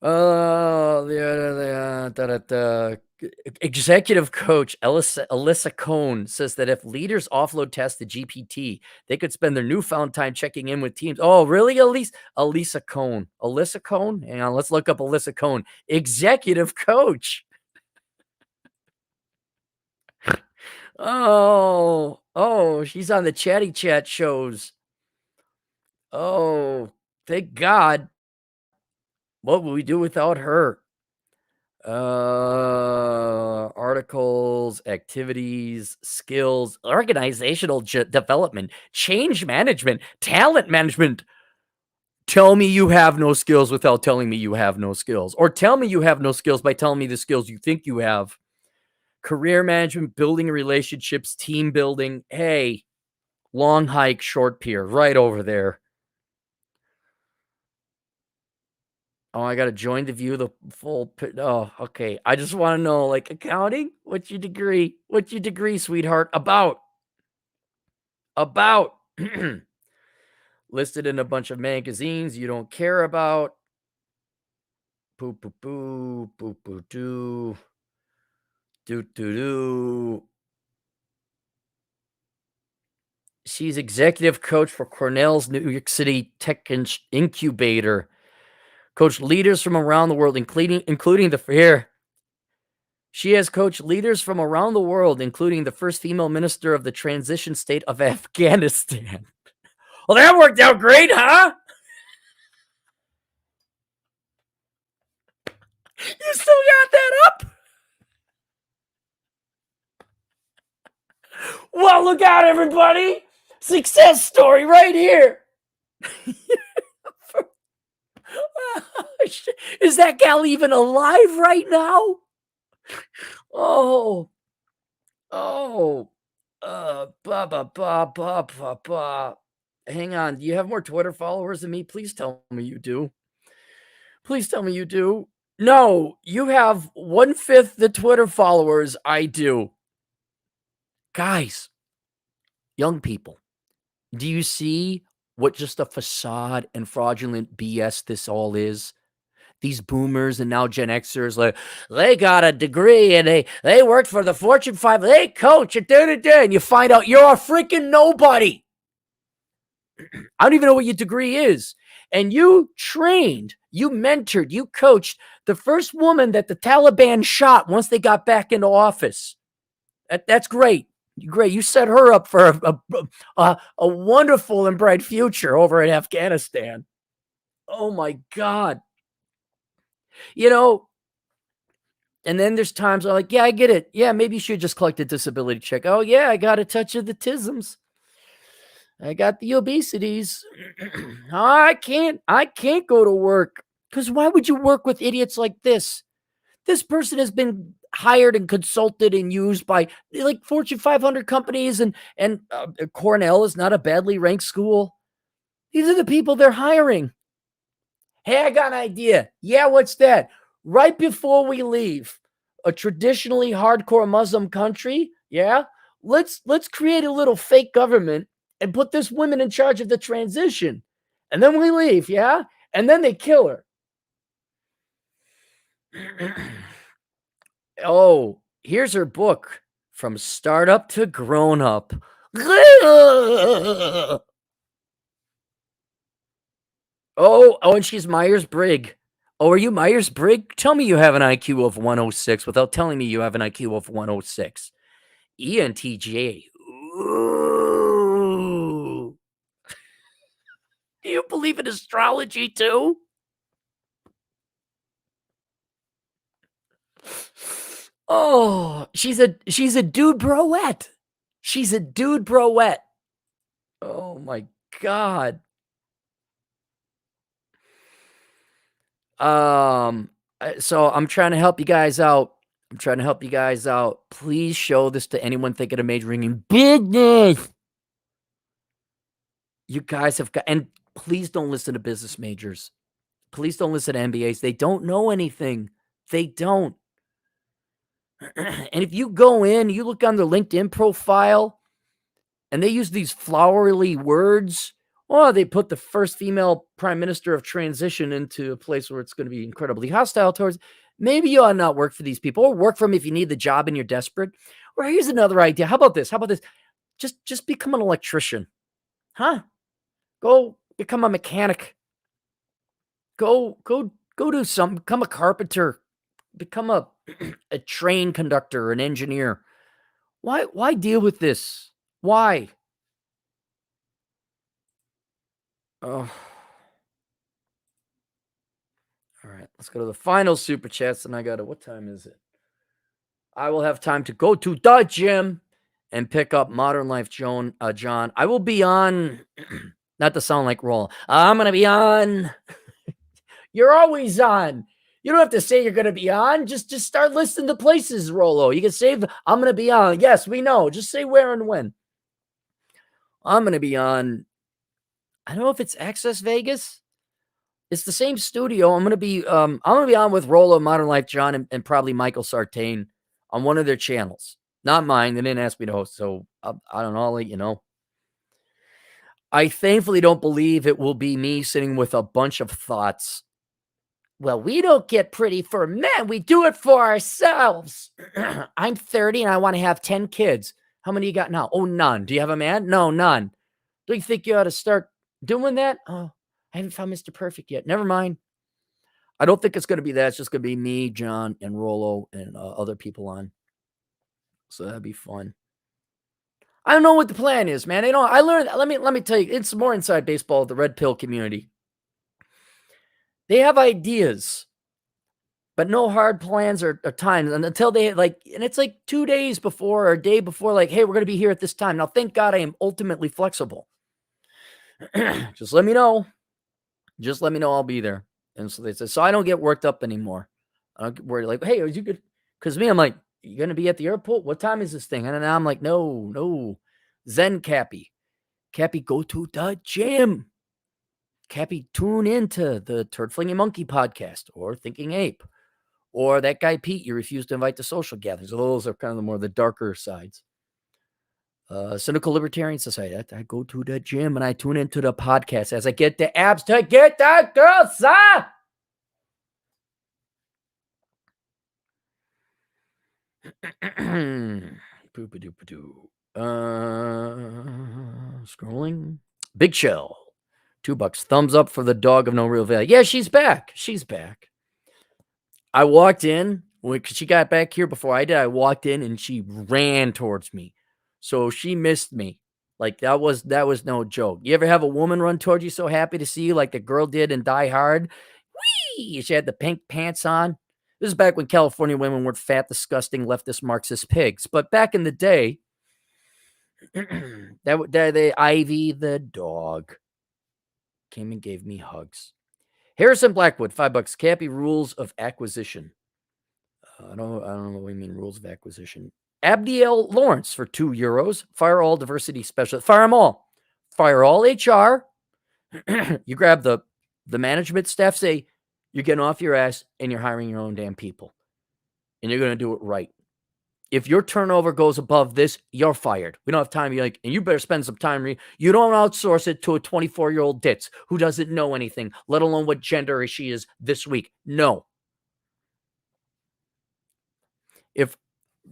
The executive coach Alyssa Cohn says that if leaders offload tasks to GPT, they could spend their newfound time checking in with teams. Oh, really, Alyssa Cohn? Alyssa Cohn? Hang on, let's look up Alyssa Cohn. Executive coach. Oh, she's on the chatty chat shows. Oh, thank God. What would we do without her? Articles, activities, skills, organizational development, change management, talent management. Tell me you have no skills without telling me you have no skills, or tell me you have no skills by telling me the skills you think you have. Career management, building relationships, team building. Hey, long hike, short pier, right over there. Oh, I gotta join to view the full. Oh, okay. I just want to know, like, accounting. What's your degree? What's your degree, sweetheart? About. Listed in a bunch of magazines you don't care about. Poo poo poo poo poo doo doo doo doo. She's executive coach for Cornell's New York City Tech Incubator. Coach leaders from around the world, including the here. She has coached leaders from around the world, including the first female minister of the transition state of Afghanistan. Well, that worked out great, huh? You still got that up? Well, look out, everybody. Success story right here. Is that gal even alive right now? Oh, hang on. Do you have more Twitter followers than me? Please tell me you do. Please tell me you do. No, you have 1/5 the Twitter followers I do. Guys, young people, do you see what just a facade and fraudulent BS this all is? These boomers and now Gen Xers, like, they got a degree and they worked for the Fortune 5. They coach at and you find out you're a freaking nobody. I don't even know what your degree is. And you trained, you mentored, you coached the first woman that the Taliban shot once they got back into office. That's great. Great. You set her up for a wonderful and bright future over in Afghanistan. Oh my God. You know, and then there's times I'm like, yeah, I get it. Yeah, maybe you should just collect a disability check. Oh yeah, I got a touch of the tisms. I got the obesities. I can't go to work. Because why would you work with idiots like this? This person has been hired and consulted and used by like Fortune 500 companies, and Cornell is not a badly ranked school. These are the people they're hiring. Hey, I got an idea. Yeah, what's that? Right before we leave a traditionally hardcore Muslim country, yeah, let's create a little fake government and put this woman in charge of the transition. And then we leave, yeah? And then they kill her. Oh, here's her book, From Startup to Grown Up. Oh, and she's Myers-Briggs. Oh, are you Myers-Briggs? Tell me you have an IQ of 106 without telling me you have an IQ of 106. ENTJ. Ooh. Do you believe in astrology too? Oh, she's a dude broette. She's a dude broette. Oh my god. So I'm trying to help you guys out. Please show this to anyone thinking of majoring in business. You guys have got, and please don't listen to business majors. Please don't listen to MBAs. They don't know anything. They don't. And if you go in, you look on their LinkedIn profile, and they use these flowery words. Oh, they put the first female prime minister of transition into a place where it's going to be incredibly hostile towards. Maybe you ought not work for these people, or work for them if you need the job and you're desperate. Or here's another idea. How about this? Just become an electrician. Huh? Go become a mechanic. Go do something. Become a carpenter. Become a a train conductor, an engineer. Why deal with this? Why? Oh. All right, let's go to the final super chats. And what time is it? I will have time to go to the gym and pick up Modern Life John. I will be on, not to sound like Roll. I'm going to be on. You're always on. You don't have to say you're going to be on. Just start listing the places, Rolo. You can save, I'm going to be on. Yes, we know. Just say where and when. I'm going to be on. I don't know if it's Access Vegas. It's the same studio. I'm going to be on with Rolo, Modern Life John, and probably Michael Sartain on one of their channels. Not mine. They didn't ask me to host, so I don't know. I'll let you know. I thankfully don't believe it will be me sitting with a bunch of thoughts. Well, we don't get pretty for men. We do it for ourselves. I'm 30 and I want to have 10 kids. How many you got now? Oh, none. Do you have a man? No, none. Do you think you ought to start doing that? Oh, I haven't found Mr. Perfect yet. Never mind. I don't think it's going to be that. It's just going to be me, John, and Rolo, and other people on. So that'd be fun. I don't know what the plan is, man. I learned. Let me tell you. It's more inside baseball. The red pill community. They have ideas, but no hard plans or times. And until they and it's like 2 days before or a day before, like, hey, we're going to be here at this time. Now, thank God I am ultimately flexible. Just let me know. Just let me know. I'll be there. And so they said, so I don't get worked up anymore. I don't get worried. Like, hey, are you good? Because me, I'm like, you going to be at the airport? What time is this thing? And I'm like, no. Zen Cappy. Cappy, go to the gym. Cappy, tune into the Turd Flinging Monkey podcast or Thinking Ape or that guy Pete you refused to invite to social gatherings. Those are kind of the darker sides. Cynical Libertarian Society. I go to the gym and I tune into the podcast as I get the abs to get that girl, sir. Scrolling. Big Shell. $2. Thumbs up for the dog of no real value. Yeah, she's back. I walked in when she got back here before I did. I walked in and she ran towards me. So she missed me. Like that was no joke. You ever have a woman run towards you so happy to see you like the girl did in Die Hard? Whee! She had the pink pants on. This is back when California women weren't fat, disgusting, leftist, Marxist pigs. But back in the day, Ivy the dog came and gave me hugs. Harrison Blackwood, $5. Cappy rules of acquisition. I don't know what you mean rules of acquisition. Abdiel Lawrence for €2. Fire all diversity specialists. Fire them all. Fire all HR. You grab the management staff, say, you're getting off your ass and you're hiring your own damn people. And you're going to do it right. If your turnover goes above this, you're fired. We don't have time. You're like, and you better spend some time. You don't outsource it to a 24-year-old ditz who doesn't know anything, let alone what gender she is this week. No. If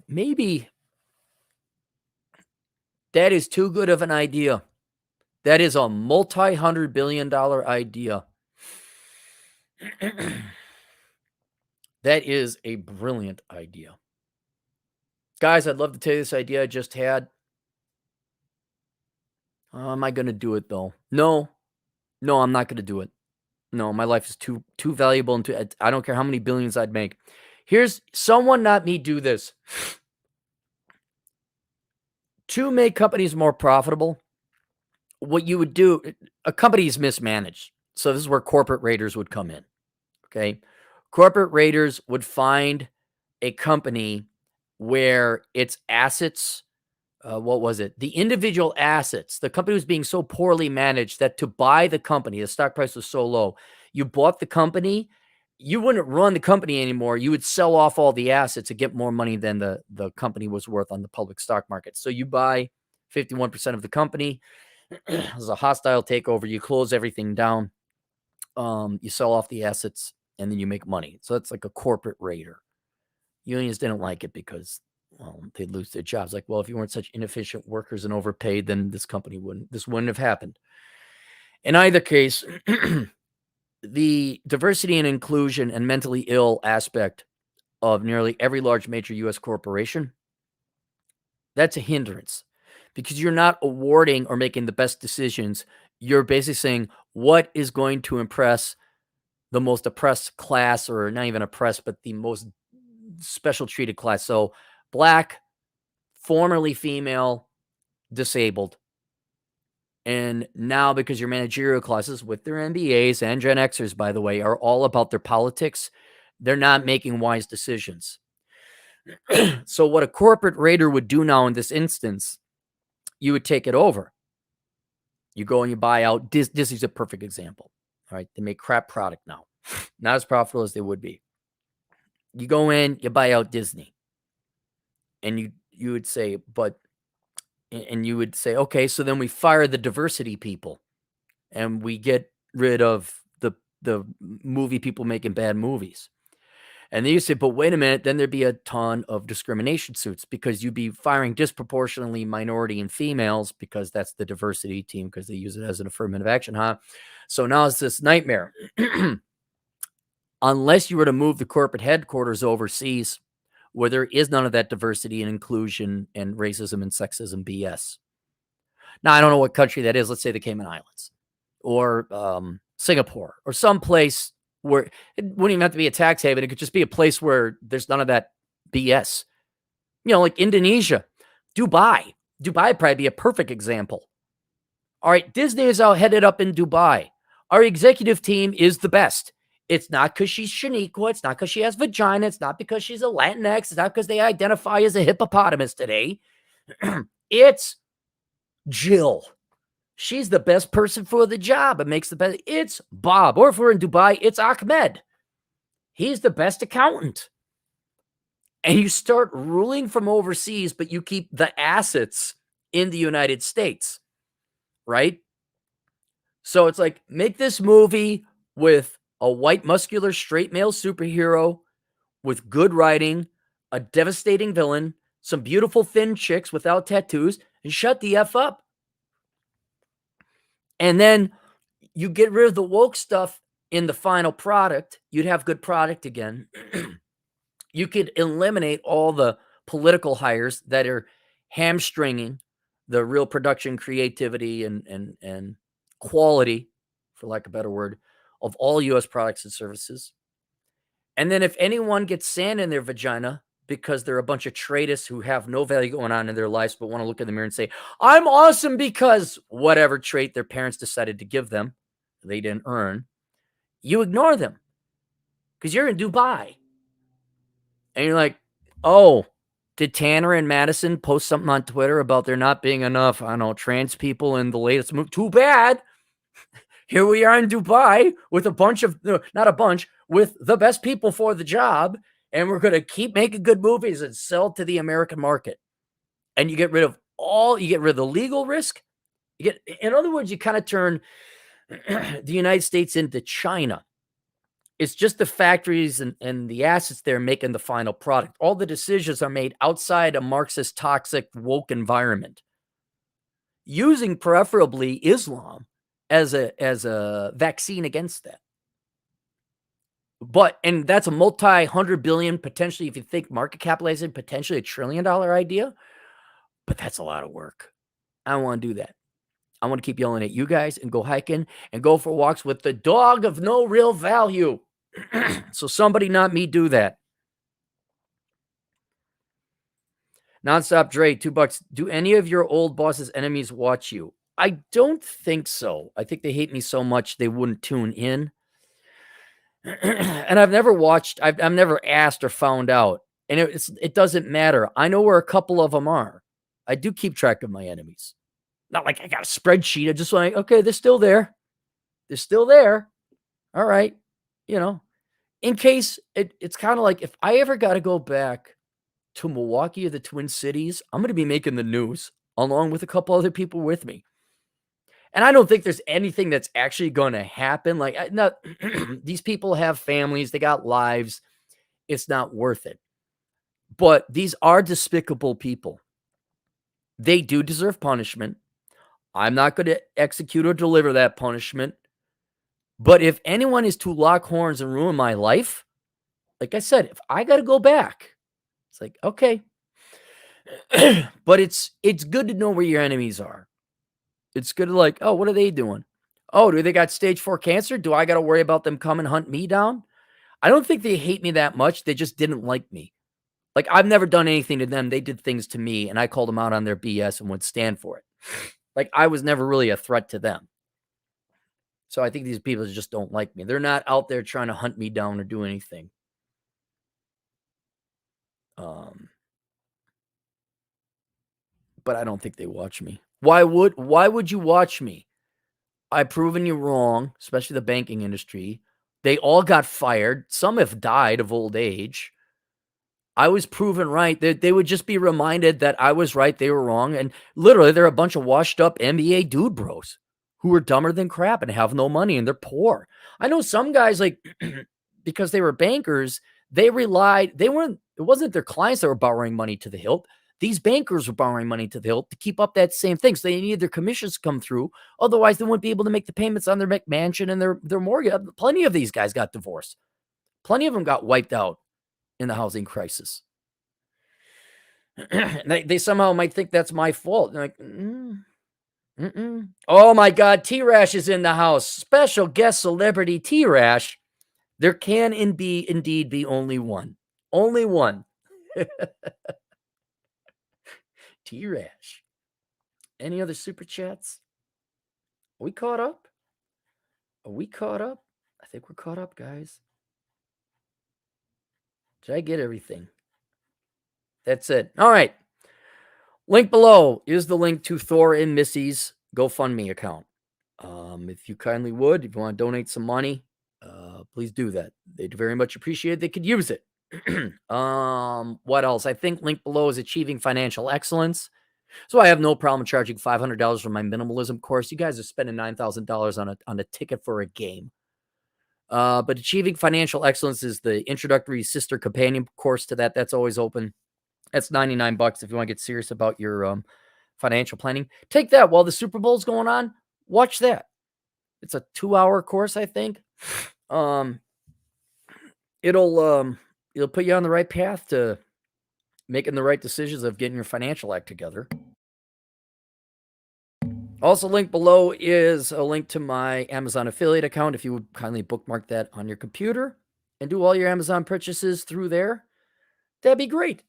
maybe that is too good of an idea. That is a multi-$100 billion idea. That is a brilliant idea. Guys, I'd love to tell you this idea I just had. Am I going to do it, though? No, I'm not going to do it. No, my life is too valuable, and I don't care how many billions I'd make. Here's someone, not me, do this. To make companies more profitable, what you would do, a company is mismanaged. So this is where corporate raiders would come in. Okay. Corporate raiders would find a company where its assets, what was it? The individual assets, the company was being so poorly managed that to buy the company, the stock price was so low. You bought the company, you wouldn't run the company anymore. You would sell off all the assets to get more money than the company was worth on the public stock market. So you buy 51% of the company. There's a hostile takeover. You close everything down. You sell off the assets, and then you make money. So that's like a corporate raider. Unions didn't like it because, well, they'd lose their jobs. Like, well, if you weren't such inefficient workers and overpaid, then this wouldn't have happened. In either case, the diversity and inclusion and mentally ill aspect of nearly every large major U.S. corporation, that's a hindrance because you're not awarding or making the best decisions. You're basically saying what is going to impress the most oppressed class, or not even oppressed, but the most special treated class. So Black, formerly female, disabled. And now, because your managerial classes with their MBAs and Gen Xers, by the way, are all about their politics, they're not making wise decisions. So what a corporate raider would do now in this instance, you would take it over. You go and you buy out. Disney's a perfect example. All right. They make crap product now. Not as profitable as they would be. You go in, you buy out Disney. And you would say, okay, so then we fire the diversity people and we get rid of the movie people making bad movies. And then you say, but wait a minute, then there'd be a ton of discrimination suits because you'd be firing disproportionately minority and females because that's the diversity team because they use it as an affirmative action, huh? So now it's this nightmare. Unless you were to move the corporate headquarters overseas where there is none of that diversity and inclusion and racism and sexism BS. Now, I don't know what country that is. Let's say the Cayman Islands or Singapore or someplace where it wouldn't even have to be a tax haven. It could just be a place where there's none of that BS. You know, like Indonesia, Dubai. Dubai would probably be a perfect example. All right, Disney is out headed up in Dubai. Our executive team is the best. It's not because she's Shaniqua. It's not because she has vagina. It's not because she's a Latinx. It's not because they identify as a hippopotamus today. It's Jill. She's the best person for the job. It makes the best. It's Bob. Or if we're in Dubai, it's Ahmed. He's the best accountant. And you start ruling from overseas, but you keep the assets in the United States, right? So it's like, make this movie with a white, muscular, straight male superhero with good writing, a devastating villain, some beautiful thin chicks without tattoos, and shut the F up. And then you get rid of the woke stuff in the final product. You'd have good product again. You could eliminate all the political hires that are hamstringing the real production, creativity, and quality, for lack of a better word, of all U.S. products and services. And then if anyone gets sand in their vagina because they're a bunch of traitorists who have no value going on in their lives but want to look in the mirror and say, I'm awesome because whatever trait their parents decided to give them, they didn't earn, you ignore them because you're in Dubai. And you're like, oh, did Tanner and Madison post something on Twitter about there not being enough, I don't know, trans people in the latest movie? Too bad. Here we are in Dubai with a bunch of, no, not a bunch, with the best people for the job. And we're going to keep making good movies and sell to the American market. And you get rid of the legal risk. In other words, you kind of turn the United States into China. It's just the factories and the assets there making the final product. All the decisions are made outside a Marxist, toxic, woke environment, using preferably Islam as a vaccine against that. And that's a multi-hundred billion, potentially, if you think market capitalization, potentially $1 trillion idea. But that's a lot of work. I don't want to do that. I want to keep yelling at you guys and go hiking and go for walks with the dog of no real value. So somebody, not me, do that. Nonstop Dre, $2. Do any of your old boss's enemies watch you? I don't think so. I think they hate me so much they wouldn't tune in. And I've never watched, I've never asked or found out. And it doesn't matter. I know where a couple of them are. I do keep track of my enemies. Not like I got a spreadsheet. I just like, okay, they're still there. They're still there. All right. In case it's kind of like if I ever got to go back to Milwaukee or the Twin Cities, I'm going to be making the news along with a couple other people with me. And I don't think there's anything that's actually going to happen. Like, these people have families, they got lives. It's not worth it. But these are despicable people. They do deserve punishment. I'm not going to execute or deliver that punishment. But if anyone is to lock horns and ruin my life, like I said, if I got to go back, it's like, okay. But it's good to know where your enemies are. It's good to like, oh, what are they doing? Oh, do they got stage 4 cancer? Do I got to worry about them come and hunt me down? I don't think they hate me that much. They just didn't like me. Like, I've never done anything to them. They did things to me, and I called them out on their BS and would stand for it. Like, I was never really a threat to them. So I think these people just don't like me. They're not out there trying to hunt me down or do anything. But I don't think they watch me. Why would you watch me? I've proven you wrong, especially the banking industry. They all got fired. Some have died of old age. I was proven right. They would just be reminded that I was right, they were wrong. And literally, they're a bunch of washed up NBA dude bros who are dumber than crap and have no money and they're poor. I know some guys, like, because they were bankers, it wasn't their clients that were borrowing money to the hilt. These bankers were borrowing money to the hilt to keep up that same thing. So they needed their commissions to come through. Otherwise, they wouldn't be able to make the payments on their McMansion and their mortgage. Plenty of these guys got divorced. Plenty of them got wiped out in the housing crisis. They somehow might think that's my fault. They're like, oh my God, T-Rash is in the house. Special guest celebrity T-Rash. There can indeed be only one. Only one. T-Rash. Any other super chats? Are we caught up? I think we're caught up, guys. Did I get everything? That's it. All right. Link below is the link to Thor and Missy's GoFundMe account. If you kindly would, if you want to donate some money, please do that. They'd very much appreciate it. They could use it. What else? I think link below is Achieving Financial Excellence. So I have no problem charging $500 for my minimalism course. You guys are spending $9,000 on a ticket for a game. But Achieving Financial Excellence is the introductory sister companion course to that. That's always open. That's $99 if you want to get serious about your financial planning. Take that while the Super Bowl is going on. Watch that. It's a 2-hour course, I think. It'll put you on the right path to making the right decisions of getting your financial act together. Also linked below is a link to my Amazon affiliate account. If you would kindly bookmark that on your computer and do all your Amazon purchases through there, that'd be great.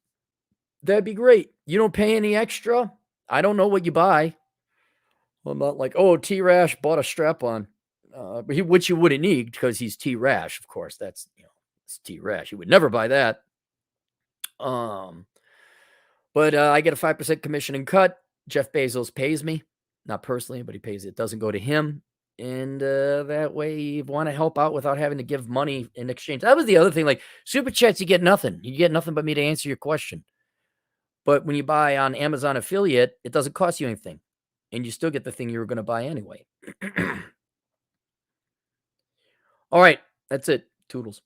That'd be great. You don't pay any extra. I don't know what you buy. Well, I'm not like, oh, T-Rash bought a strap-on, which you wouldn't need because he's T-Rash, of course. That's, it's T-Rash. You would never buy that. But I get a 5% commission and cut. Jeff Bezos pays me. Not personally, but he pays it. It doesn't go to him. And that way you want to help out without having to give money in exchange. That was the other thing. Like super chats, you get nothing. You get nothing but me to answer your question. But when you buy on Amazon affiliate, it doesn't cost you anything. And you still get the thing you were going to buy anyway. All right. That's it. Toodles.